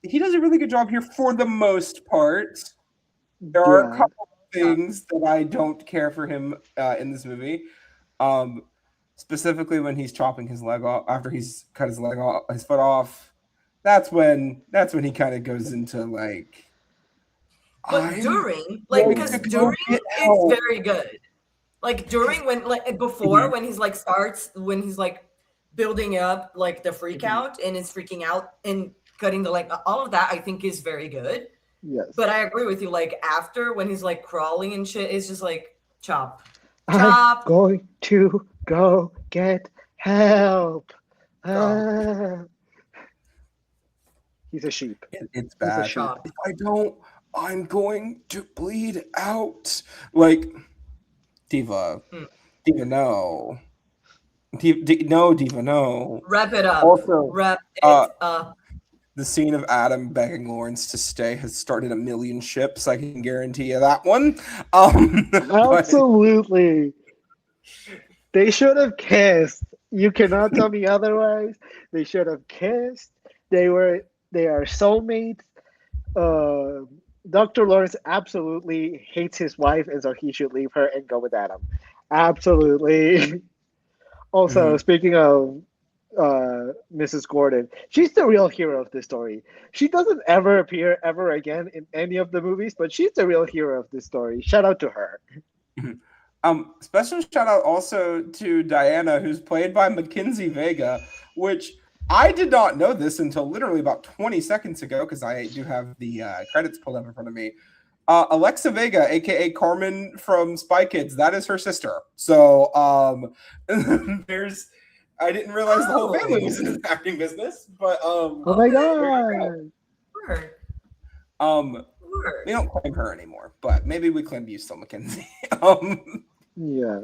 he does a really good job here for the most part. There are a couple of things that I don't care for him in this movie, specifically when he's chopping his leg off after he's cut his leg off, his foot off. That's when he kind of goes into like. But during, like, because during it's very good. Like during when, like before when he's like when he's like building up like the freak out and is freaking out and cutting the leg, all of that I think is very good. Yes. But I agree with you. Like after when he's like crawling and shit, it's just like chop. I'm going to go get help. He's a sheep. It's bad. If I don't, I'm going to bleed out. Like, Diva, no. Diva, no. Wrap it up. Also, wrap it up. the scene of Adam begging Lawrence to stay has started a million ships. I can guarantee you that one. Absolutely. They should have kissed. You cannot tell me otherwise. They should have kissed. They are soulmates. Dr. Lawrence absolutely hates his wife, and so he should leave her and go with Adam. Absolutely. Also, speaking of Mrs. Gordon, she's the real hero of this story. She doesn't ever appear ever again in any of the movies, but she's the real hero of this story. Shout out to her. Special shout out also to Diana, who's played by Mackenzie Vega, which I did not know this until literally about 20 seconds ago, because I do have the credits pulled up in front of me. Alexa Vega, aka Carmen from Spy Kids, that is her sister. So I didn't realize the whole family was in the acting business, but oh my god. We don't claim her anymore, but maybe we claim you still, Mackenzie. Yeah.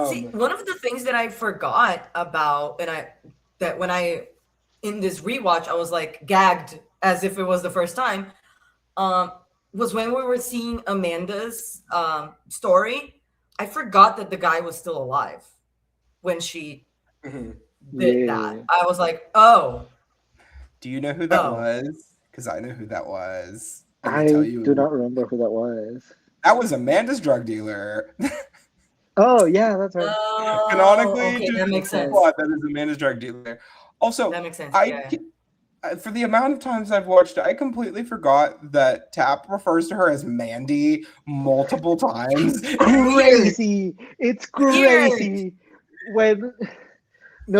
See, one of the things that I forgot about, that when I in this rewatch, I was like gagged as if it was the first time, was when we were seeing Amanda's story. I forgot that the guy was still alive when she did that. I was like, oh. Do you know who that was? Because I know who that was. I do not remember who that was. That was Amanda's drug dealer. Oh, yeah, that's right. Canonically, okay, that makes sense. That is Amanda's drug dealer. Also, that makes sense. For the amount of times I've watched it, I completely forgot that Tap refers to her as Mandy multiple times. Crazy. It's crazy.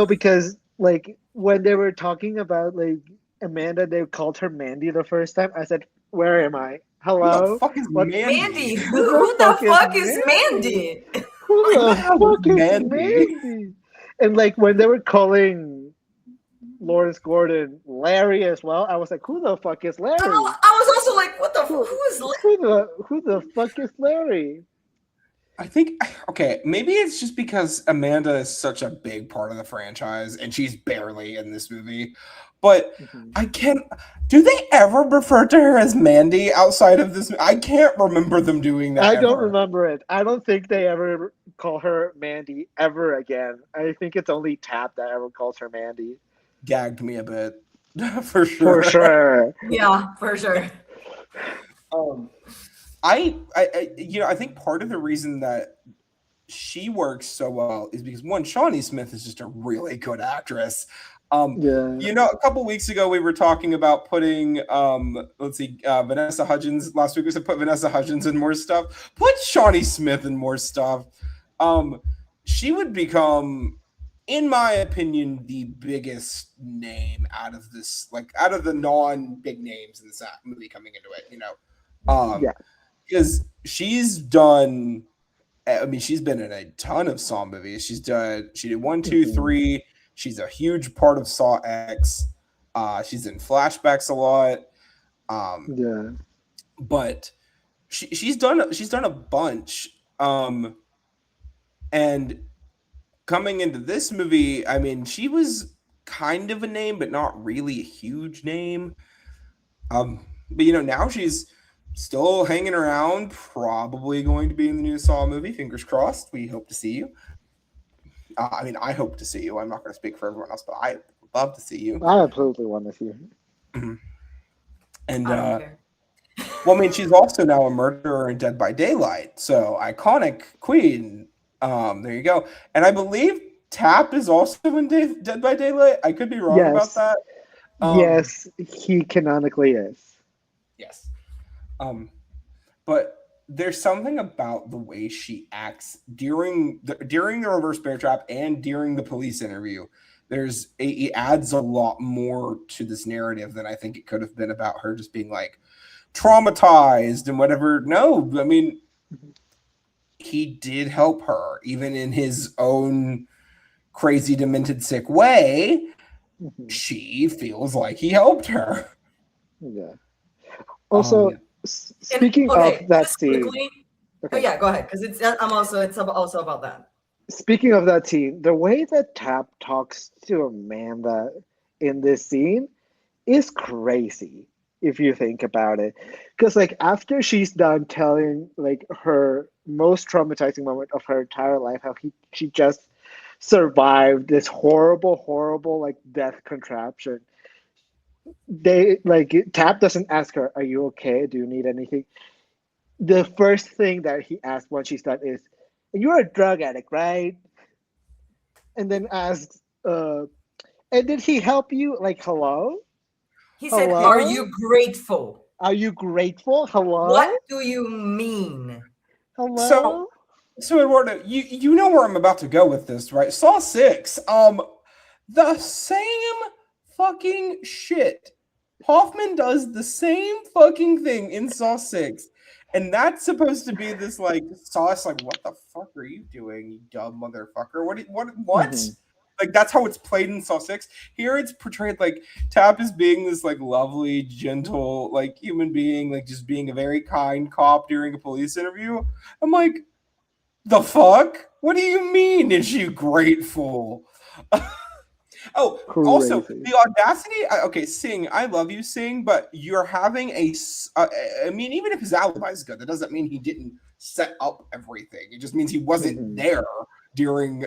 Because like when they were talking about like Amanda, they called her Mandy the first time. I said, "Where am I? Hello? Who the fuck is Mandy? Who the fuck is Mandy? Who the fuck is Mandy?" And like when they were calling Lawrence Gordon Larry as well, I was like, "Who the fuck is Larry?" I was also like, "What the fuck? Who is Larry? Who the fuck is Larry?" I think, okay, maybe it's just because Amanda is such a big part of the franchise and she's barely in this movie. But do they ever refer to her as Mandy outside of this? I can't remember them doing that. I don't remember it. I don't think they ever call her Mandy ever again. I think it's only Tap that ever calls her Mandy. Gagged me a bit. For sure. For sure. Yeah, for sure. I think part of the reason that she works so well is because one, Shawnee Smith is just a really good actress. A couple weeks ago we were talking about putting Vanessa Hudgens. Last week we said put Vanessa Hudgens in more stuff. Put Shawnee Smith in more stuff. She would become, in my opinion, the biggest name out of the non-big names in this movie coming into it. Because she's done. I mean, she's been in a ton of Saw movies. She did 1, 2, 3. She's a huge part of Saw X. She's in flashbacks a lot. But she's done a bunch. And coming into this movie, I mean, she was kind of a name, but not really a huge name. But now she's still hanging around, probably going to be in the new Saw movie. Fingers crossed. We hope to see you. I hope to see you. I'm not going to speak for everyone else, but I would love to see you. I absolutely want to see you. And, she's also now a murderer in Dead by Daylight. So, iconic queen. There you go. And I believe Tap is also in Dead by Daylight. I could be wrong about that. Yes, he canonically is. Yes. But there's something about the way she acts during the reverse bear trap and during the police interview. It adds a lot more to this narrative than I think it could have been about her just being like traumatized and whatever. No, I mean, he did help her even in his own crazy, demented, sick way. She feels like he helped her. Yeah. Also, speaking of that scene. Oh yeah, go ahead, because it's also about that. Speaking of that scene, the way that Tap talks to Amanda in this scene is crazy if you think about it. Because like after she's done telling like her most traumatizing moment of her entire life, how she just survived this horrible like death contraption. They like Tap doesn't ask her, "Are you okay? Do you need anything?" The first thing that he asks when she's done is, "You're a drug addict, right?" And then asks, "And did he help you? Like, hello? He said, "Are Hello? you grateful?" Are you grateful? What Hello? do you mean? So, Hello?" so Eduardo, you know where I'm about to go with this, right? Saw 6. The same fucking shit. Hoffman does the same fucking thing in Saw 6. And that's supposed to be this like sauce, like, what the fuck are you doing, you dumb motherfucker? What? Mhm. Like that's how it's played in Saw 6. Here it's portrayed like Tap is being this like lovely, gentle, like human being, like just being a very kind cop during a police interview. I'm like, the fuck? What do you mean? Is she grateful? Oh, also Crazy. the audacity. Okay, Sing, I love you, Sing, but you're having I mean, even if his alibi is good, that doesn't mean he didn't set up everything. It just means he wasn't Mhm. there during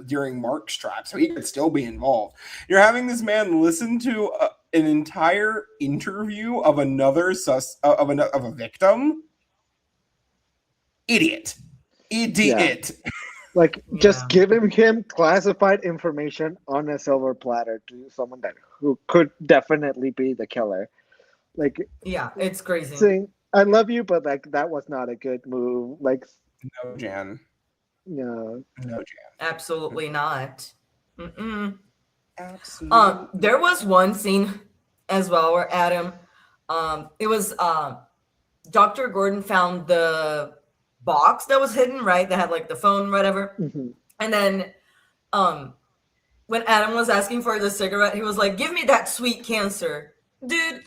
during Mark's trap, so he could still be involved. You're having this man listen to an entire interview of another of a victim. Idiot. Yeah. Idiot. Like just Yeah. giving him classified information on a silver platter to someone that who could definitely be the killer. Like Yeah, it's crazy. saying, "I love you," but like that was not a good move. Like, No, Jan. you know, No, Jan. Absolutely not. Absolutely. There was one scene as well where Adam, it was Dr. Gordon found the box that was hidden, right? That had like the phone, whatever. mhm. And then when Adam was asking for the cigarette, he was like, "Give me that sweet cancer." Dude,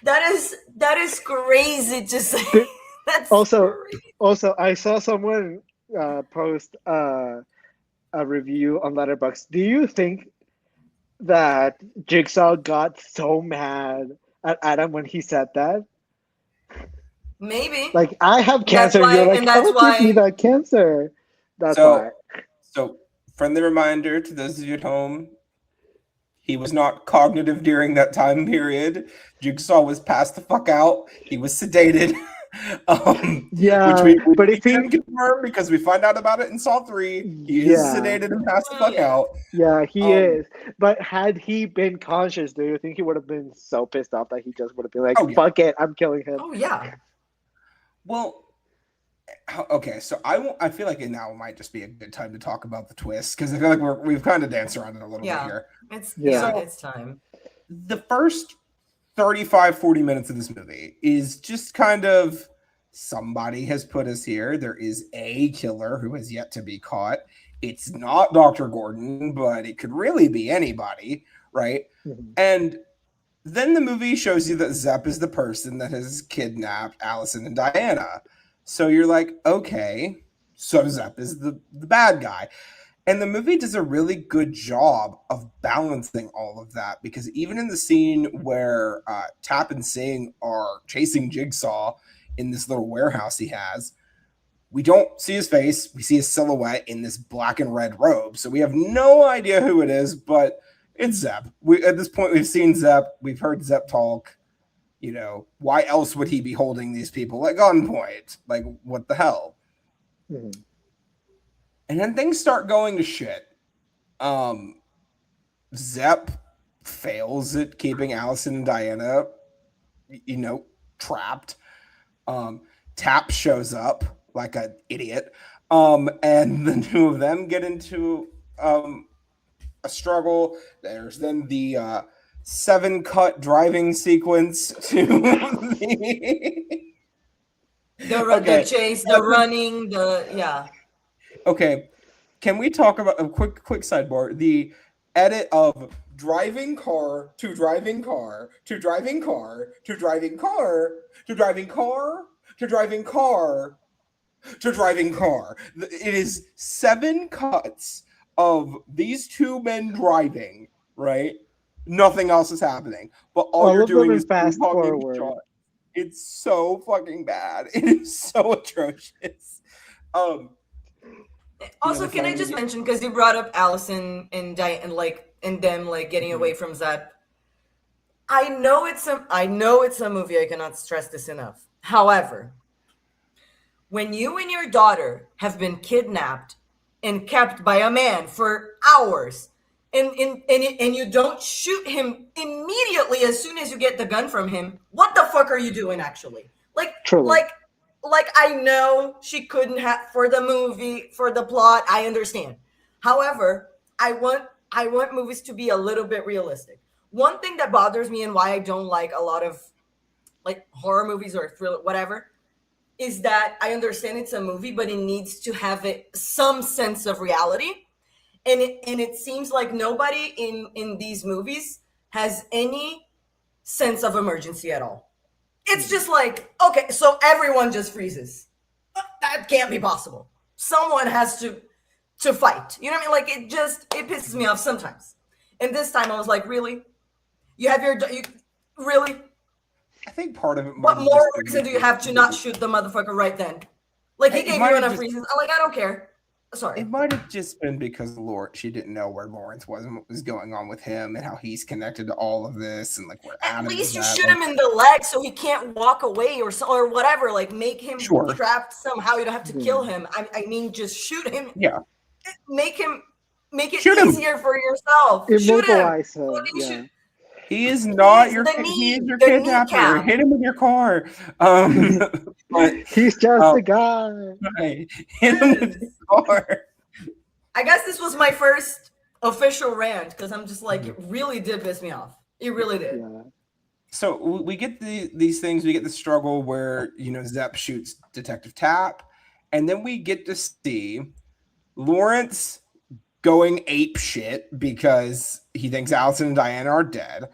that is crazy to say. But That's also, crazy. I saw someone post a review on Letterboxd. Do you think that Jigsaw got so mad at Adam when he said that? Maybe. Like, I have That's cancer. You're why, like, and that's oh, give me why, that cancer. That's So, why. so friendly reminder to those of you at home: he was not cognitive during that time period. Jigsaw was passed the fuck out. He was sedated, which Yeah, we but if he, can confirm because we find out about it in Saw 3. He is yeah, sedated and passed the oh fuck yeah. out. yeah, he Um, is. But had he been conscious, do you think he would have been so pissed off that he just would have been like, oh yeah. fuck it, I'm killing him? Oh yeah. Well, okay. So I feel like now might just be a good time to talk about the twist because I feel like we've kind of danced around it a little bit Yeah. here. Yeah. It's time. The first 35-40 minutes of this movie is just kind of somebody has put us here. There is a killer who has yet to be caught. It's not Dr. Gordon, but it could really be anybody, right? Mhm. And then the movie shows you that Zepp is the person that has kidnapped Allison and Diana. So you're like, okay, so Zepp is the bad guy. And the movie does a really good job of balancing all of that because even in the scene where Tap and Sing are chasing Jigsaw in this little warehouse he has, we don't see his face. We see his silhouette in this black and red robe. So we have no idea who it is, but it's Zepp. At this point, we've seen Zepp. We've heard Zepp talk. You know, why else would he be holding these people at gunpoint? Like, what the hell? Mhm. And then things start going to shit. Zepp fails at keeping Allison and Diana, trapped. Tap shows up like an idiot. And the two of them get into a struggle. There's then the 7-cut driving sequence to The chase, the running, yeah. Okay, can we talk about a quick sidebar? The edit of driving car to driving car to driving car to driving car to driving car to driving car to driving car. It is 7 cuts of these two men driving, right? Nothing else is happening. But all you're of them doing in is fast ping-ponging forward. shots. It's so fucking bad. It is so atrocious. Also, can I just mention, because you brought up Allison and Diane, and them getting away from Zep. I know it's a movie. I cannot stress this enough. However, when you and your daughter have been kidnapped and kept by a man for hours, and you don't shoot him immediately as soon as you get the gun from him, what the fuck are you doing? Actually, Truly. I know she couldn't have, for the movie, for the plot, I understand. However, I want movies to be a little bit realistic. One thing that bothers me and why I don't like a lot of horror movies or thriller, whatever, is that I understand it's a movie, but it needs to have some sense of reality. And it seems like nobody in these movies has any sense of emergency at all. It's just okay, so everyone just freezes. That can't be possible. Someone has to fight. You know what I mean? It pisses me off sometimes. And this time I was like, really? You have really? I think part of it. What more reason do you have to not shoot the motherfucker right then? He gave you enough reasons. I don't care. Sorry. It might have just been because she didn't know where Lawrence was and what was going on with him and how he's connected to all of this and where Adam. At least you shoot him in the leg so he can't walk away or whatever. Make him trapped somehow. You don't have to kill him. I mean, just shoot him. Yeah. Make it easier for yourself. Immobilize him. Yeah. He is not your kidnapper. Hit him with your car. But, he's just a guy. Right. Hit him with his car. I guess this was my first official rant because I'm just it really did piss me off. It really did. Yeah. So we get these things. We get the struggle where Zep shoots Detective Tapp, and then we get to see Lawrence going ape shit because he thinks Allison and Diana are dead.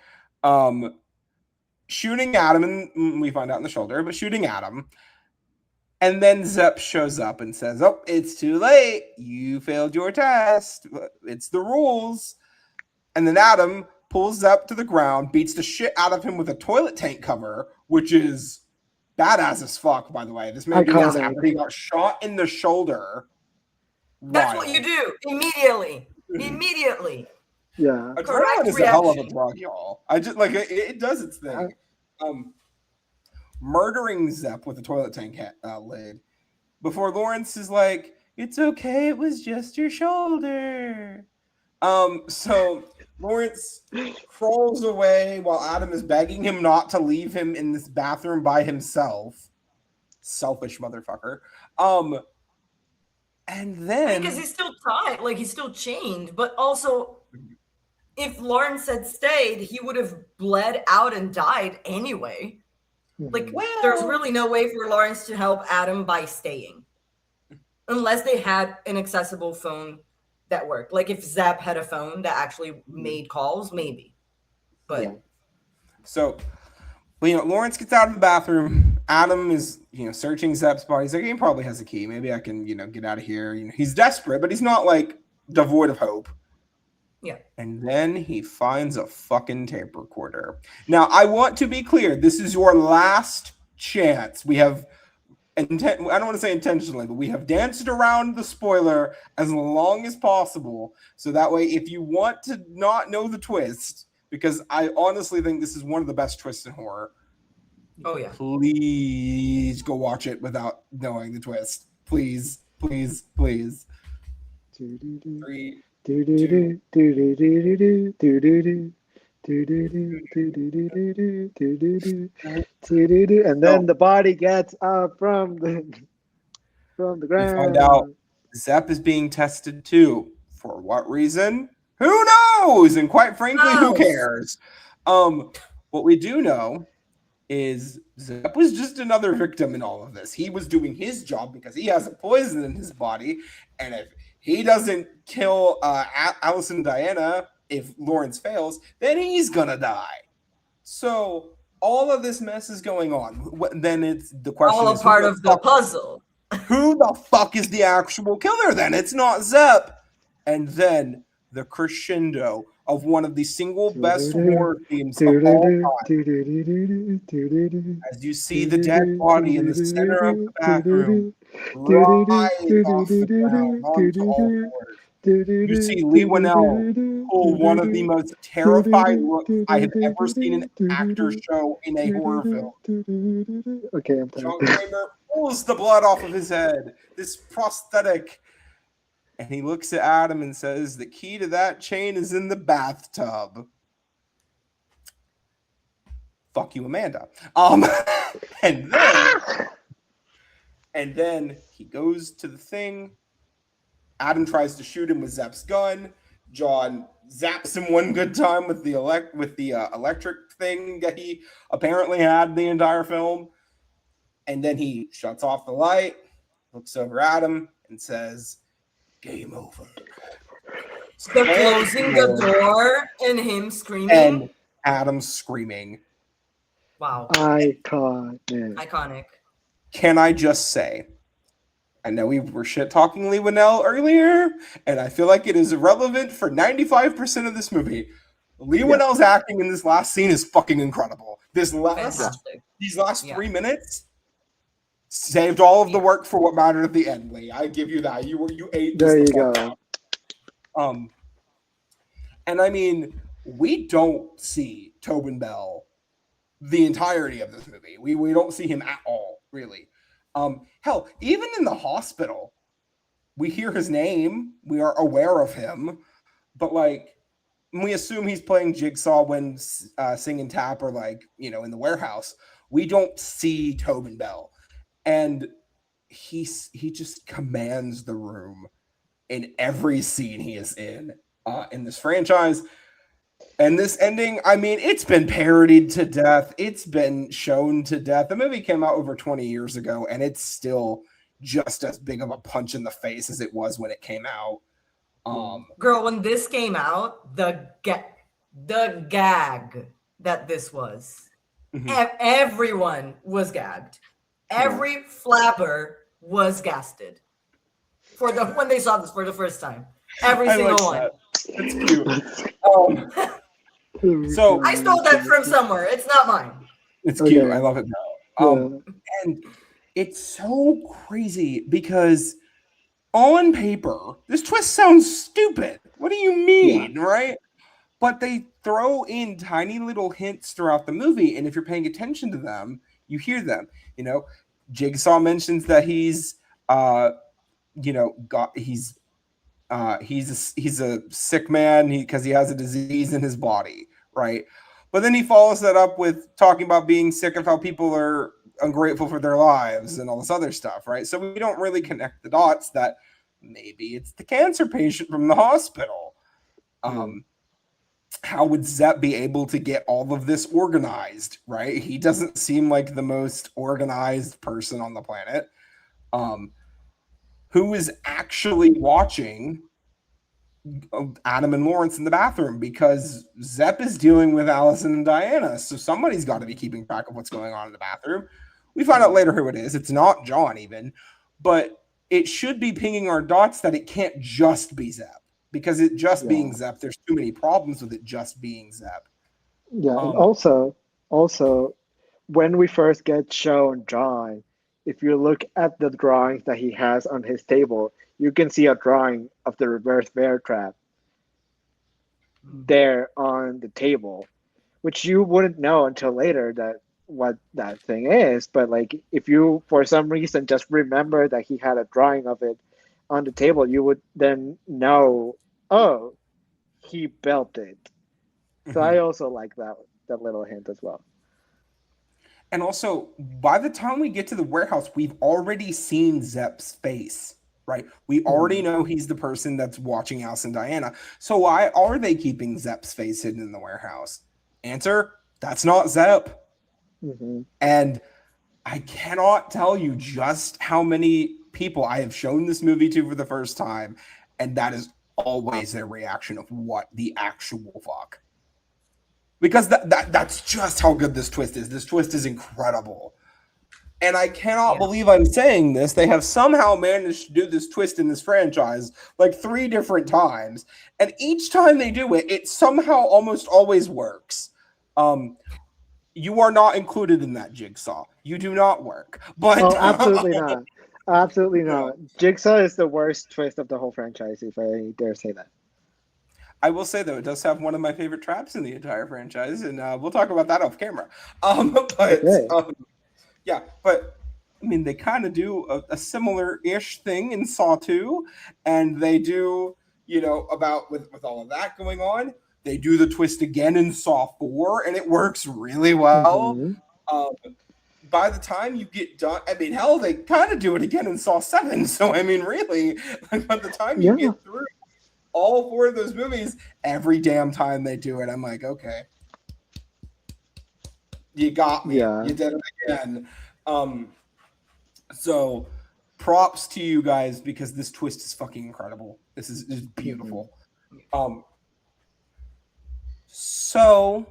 Shooting at him, and we find out in the shoulder, but shooting at him. And then Zep shows up and says, "Oh, it's too late. You failed your test. It's the rules." And then Adam pulls Zep to the ground, beats the shit out of him with a toilet tank cover, which is badass as fuck, by the way. This man he got shot in the shoulder. That's what you do immediately. Immediately. Yeah. Adrenaline is a hell of a drug, y'all. I just it does its thing. Murdering Zep with a toilet tank lid before Lawrence is like, "It's okay, it was just your shoulder." So Lawrence crawls away while Adam is begging him not to leave him in this bathroom by himself. Selfish motherfucker. And then because he's still tied, he's still chained, but also if Lawrence had stayed, he would have bled out and died anyway. There's really no way for Lawrence to help Adam by staying. Unless they had an accessible phone that worked. If Zep had a phone that actually made calls, maybe. But yeah. So, Lawrence gets out of the bathroom. Adam is, searching Zep's body. He's like, he probably has a key. Maybe I can, get out of here. He's desperate, but he's not devoid of hope. Yeah. And then he finds a fucking tape recorder. Now, I want to be clear. This is your last chance. We have, I don't want to say intentionally, but we have danced around the spoiler as long as possible. So that way, if you want to not know the twist, because I honestly think this is one of the best twists in horror. Oh, yeah. Please go watch it without knowing the twist. Please, please, please. 3, And then the body gets up from the ground. We find out Zep is being tested too. For what reason? Who knows? And quite frankly, who cares? What we do know is Zep was just another victim in all of this. He was doing his job because he has a poison in his body, and if he doesn't kill Allison and Diana, if Lawrence fails, then he's gonna die. So all of this mess is going on. Then it's the question. All a part of the puzzle. Who the fuck is the actual killer? Then it's not Zep. And then the crescendo of one of the single best horror themes of all time. As you see the dead body in the center of the bathroom rise off the ground onto all fours. You see Leigh Whannel pull one of the most terrifying looks I have ever seen an actor show in a horror film. Okay, I'm John done. Kramer pulls the blood off of his head, this prosthetic, and he looks at Adam and says, "The key to that chain is in the bathtub." Fuck you, Amanda. And then he goes to the thing. Adam tries to shoot him with Zepp's gun. John zaps him one good time with the electric thing that he apparently had the entire film. And then he shuts off the light, looks over at him, and says, "Game over." The closing the door and him screaming. And Adam screaming. Wow. Iconic. Can I just say, I know we were shit talking Leigh Whannel earlier, and I feel like it is irrelevant for 95% of this movie. Leigh Whannell's acting in this last scene is fucking incredible. These last 3 minutes saved all of the work for what mattered at the end, Leigh. I give you that. You ate. There you go. And I mean, we don't see Tobin Bell the entirety of this movie. We don't see him at all, really. Hell, even in the hospital, we hear his name. We are aware of him, but like, we assume he's playing Jigsaw when Sing and Tap are like, you know, in the warehouse. We don't see Tobin Bell, and he just commands the room in every scene he is in this franchise. And this ending, I mean, it's been parodied to death. It's been shown to death. The movie came out over 20 years ago, and it's still just as big of a punch in the face as it was when it came out. Girl, when this came out, the gag that this was, everyone was gagged. Every flapper was gasted when they saw this for the first time. Every single one. It's cute. So I stole that from somewhere. It's not mine. It's cute. I love it now. And it's so crazy because on paper, this twist sounds stupid. What do you mean, right? But they throw in tiny little hints throughout the movie, and if you're paying attention to them, you hear them. You know, Jigsaw mentions that he's a sick man because he has a disease in his body, right? But then he follows that up with talking about being sick of how people are ungrateful for their lives and all this other stuff, right? So we don't really connect the dots that maybe it's the cancer patient from the hospital. How would Zepp be able to get all of this organized, right? He doesn't seem like the most organized person on the planet. Who is actually watching Adam and Lawrence in the bathroom, because Zepp is dealing with Allison and Diana. So somebody's got to be keeping track of what's going on in the bathroom. We find out later who it is. It's not John even, but it should be pinging our dots that it can't just be Zepp, because it just being Zepp, there's too many problems with it just being Zepp. Yeah, and also when we first get shown John, if you look at the drawings that he has on his table, you can see a drawing of the reverse bear trap there on the table, which you wouldn't know until later that what that thing is. But like, if you for some reason just remember that he had a drawing of it on the table, you would then know, oh, he built it. So I also like that little hint as well. And also, by the time we get to the warehouse, we've already seen Zepp's face, right? We already know he's the person that's watching Alice and Diana. So why are they keeping Zepp's face hidden in the warehouse? Answer, that's not Zepp. And I cannot tell you just how many people I have shown this movie to for the first time, and that is always their reaction of what the actual fuck. Because that's just how good this twist is. This twist is incredible. And I cannot believe I'm saying this. They have somehow managed to do this twist in this franchise like 3 different times. And each time they do it, it somehow almost always works. You are not included in that, Jigsaw. You do not work. But Oh, absolutely not. Absolutely no. not. Jigsaw is the worst twist of the whole franchise, if I dare say that. I will say, though, it does have one of my favorite traps in the entire franchise. And we'll talk about that off camera. Okay. Yeah, but I mean, they kind of do a similar-ish thing in Saw 2, and they do, about with all of that going on, they do the twist again in Saw 4, and it works really well. By the time you get done, I mean, hell, they kind of do it again in Saw 7. So, I mean, really, like, by the time you get through all 4 of those movies, every damn time they do it, I'm like, okay. You got me. Yeah. You did it again. So props to you guys because this twist is fucking incredible. This is beautiful. So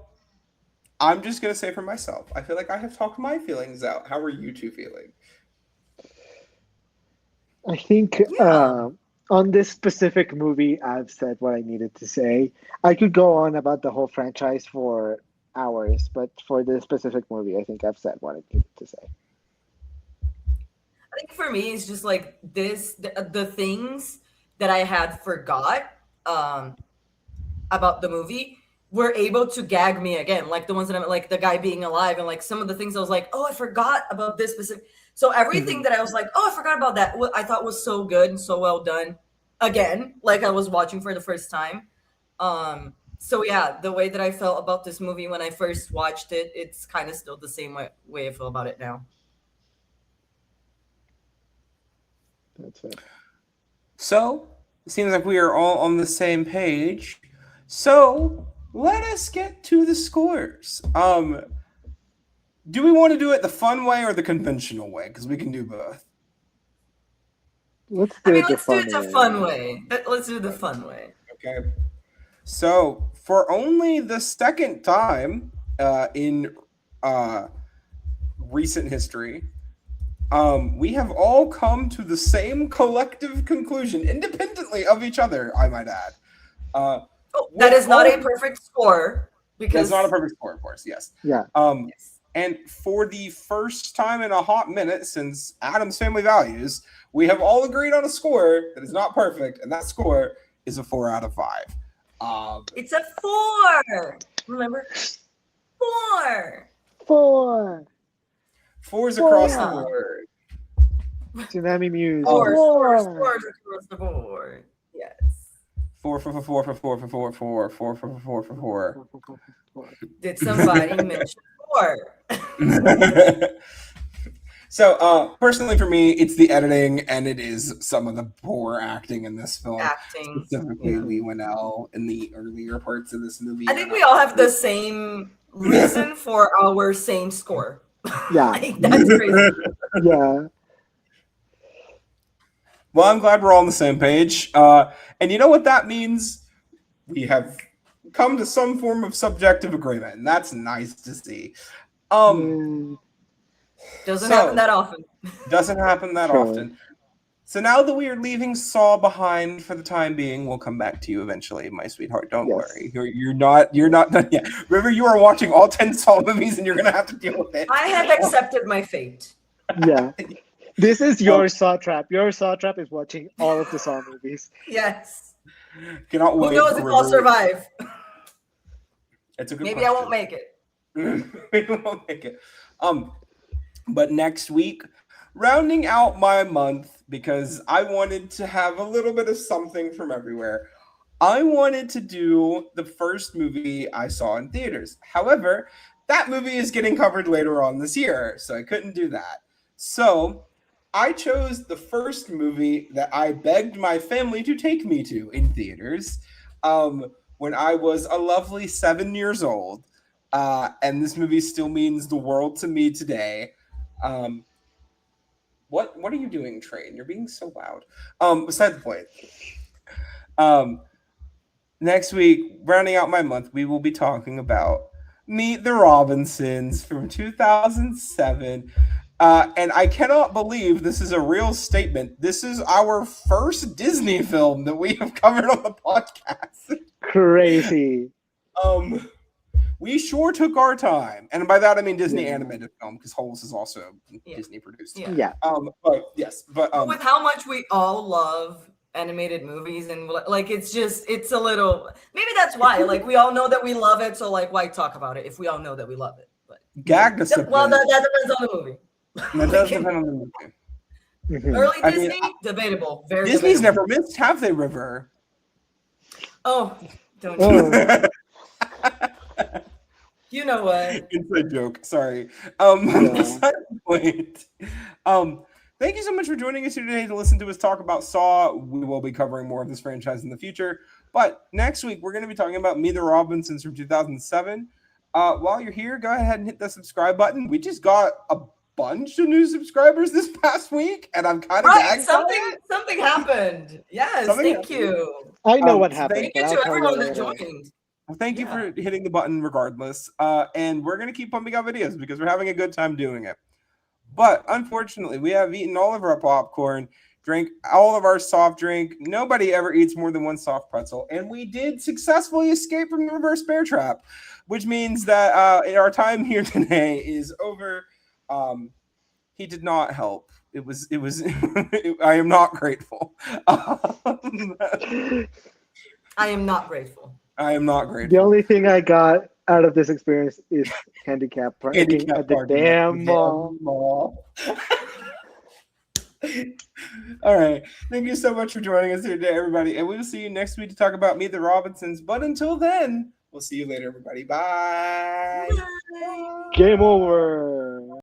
I'm just gonna say for myself, I feel like I have talked my feelings out. How are you two feeling? I think on this specific movie, I've said what I needed to say. I could go on about the whole franchise for hours, but for this specific movie, I think I've said what I needed to say. I think for me, it's just like the things that I had forgot about the movie were able to gag me again. Like the ones that I'm like the guy being alive and like some of the things I was like, oh, I forgot about this specific. So everything that I was like, oh, I forgot about that. What I thought was so good and so well done. Again, like I was watching for the first time. So yeah, the way that I felt about this movie when I first watched it, it's kind of still the same way I feel about it now. That's it. So it seems like we are all on the same page. So let us get to the scores. Do we want to do it the fun way or the conventional way? Because we can do both. Let's do it the fun way. Let's do the fun way. Okay. So for only the second time in recent history, we have all come to the same collective conclusion, independently of each other, I might add. That is not a perfect score. Because that's not a perfect score, of course, yes. Yeah. Yes. And for the first time in a hot minute since Adam's Family Values, we have all agreed on a score that is not perfect, and that score is a 4 out of 5. It's a 4. Remember? 4. 4. 4's across the board. Tsunami Muse. 4 across the board. Yes. 4 for 4 for 4 for 4 for 4 for 4 for 4. Did somebody mention 4? So, personally for me, it's the editing, and it is some of the poor acting in this film. Specifically Leigh Whannel in the earlier parts of this movie. I think we all have the same reason for our same score. Yeah. Like, that's crazy. Yeah. Well, I'm glad we're all on the same page. And you know what that means? We have come to some form of subjective agreement, and that's nice to see. Doesn't happen that often. Doesn't happen that often. So now that we are leaving Saw behind for the time being, we'll come back to you eventually, my sweetheart. Don't worry. You're not done yet. Remember, you are watching all 10 Saw movies, and you're gonna have to deal with it. I have accepted my fate. Yeah. This is your Saw trap. Your Saw trap is watching all of the Saw movies. Yes. Cannot wait. Who knows if I'll survive? It's a good Maybe question. I won't make it. Maybe I won't make it. But next week, rounding out my month, because I wanted to have a little bit of something from everywhere, I wanted to do the first movie I saw in theaters. However, that movie is getting covered later on this year, so I couldn't do that. So I chose the first movie that I begged my family to take me to in theaters when I was a lovely 7 years old. And this movie still means the world to me today. What are you doing, Train? You're being so loud. Beside the point. Next week, rounding out my month, we will be talking about Meet the Robinsons from 2007. And I cannot believe this is a real statement. This is our first Disney film that we have covered on the podcast. Crazy. We sure took our time, and by that I mean Disney animated film, because Holes is also Disney produced. Yeah. But yes, but with how much we all love animated movies, and like it's a little, maybe that's why, like, we all know that we love it, so like why talk about it if we all know that we love it? But gag discipline. Well, that depends on the movie. That does depend on the movie. Early Disney, debatable. Very Disney's debatable. never missed, have they, River? Oh, don't you know what? Inside joke. Sorry. Side point. Thank you so much for joining us here today to listen to us talk about Saw. We will be covering more of this franchise in the future. But next week, we're going to be talking about Meet the Robinsons from 2007. While you're here, go ahead and hit the subscribe button. We just got a bunch of new subscribers this past week, and I'm kind of gagged. Something happened. Yes, thank you. I know what happened. Thank you to everyone that joined. Well, thank you for hitting the button regardless. And we're going to keep pumping out videos because we're having a good time doing it. But unfortunately, we have eaten all of our popcorn, drank all of our soft drink. Nobody ever eats more than one soft pretzel. And we did successfully escape from the reverse bear trap, which means that our time here today is over. He did not help. It was I am not grateful. I am not grateful. I am not grateful. The only thing I got out of this experience is handicap parking at the damn mall. All right. Thank you so much for joining us here today, everybody. And we will see you next week to talk about Meet the Robinsons. But until then, we'll see you later, everybody. Bye. Game over.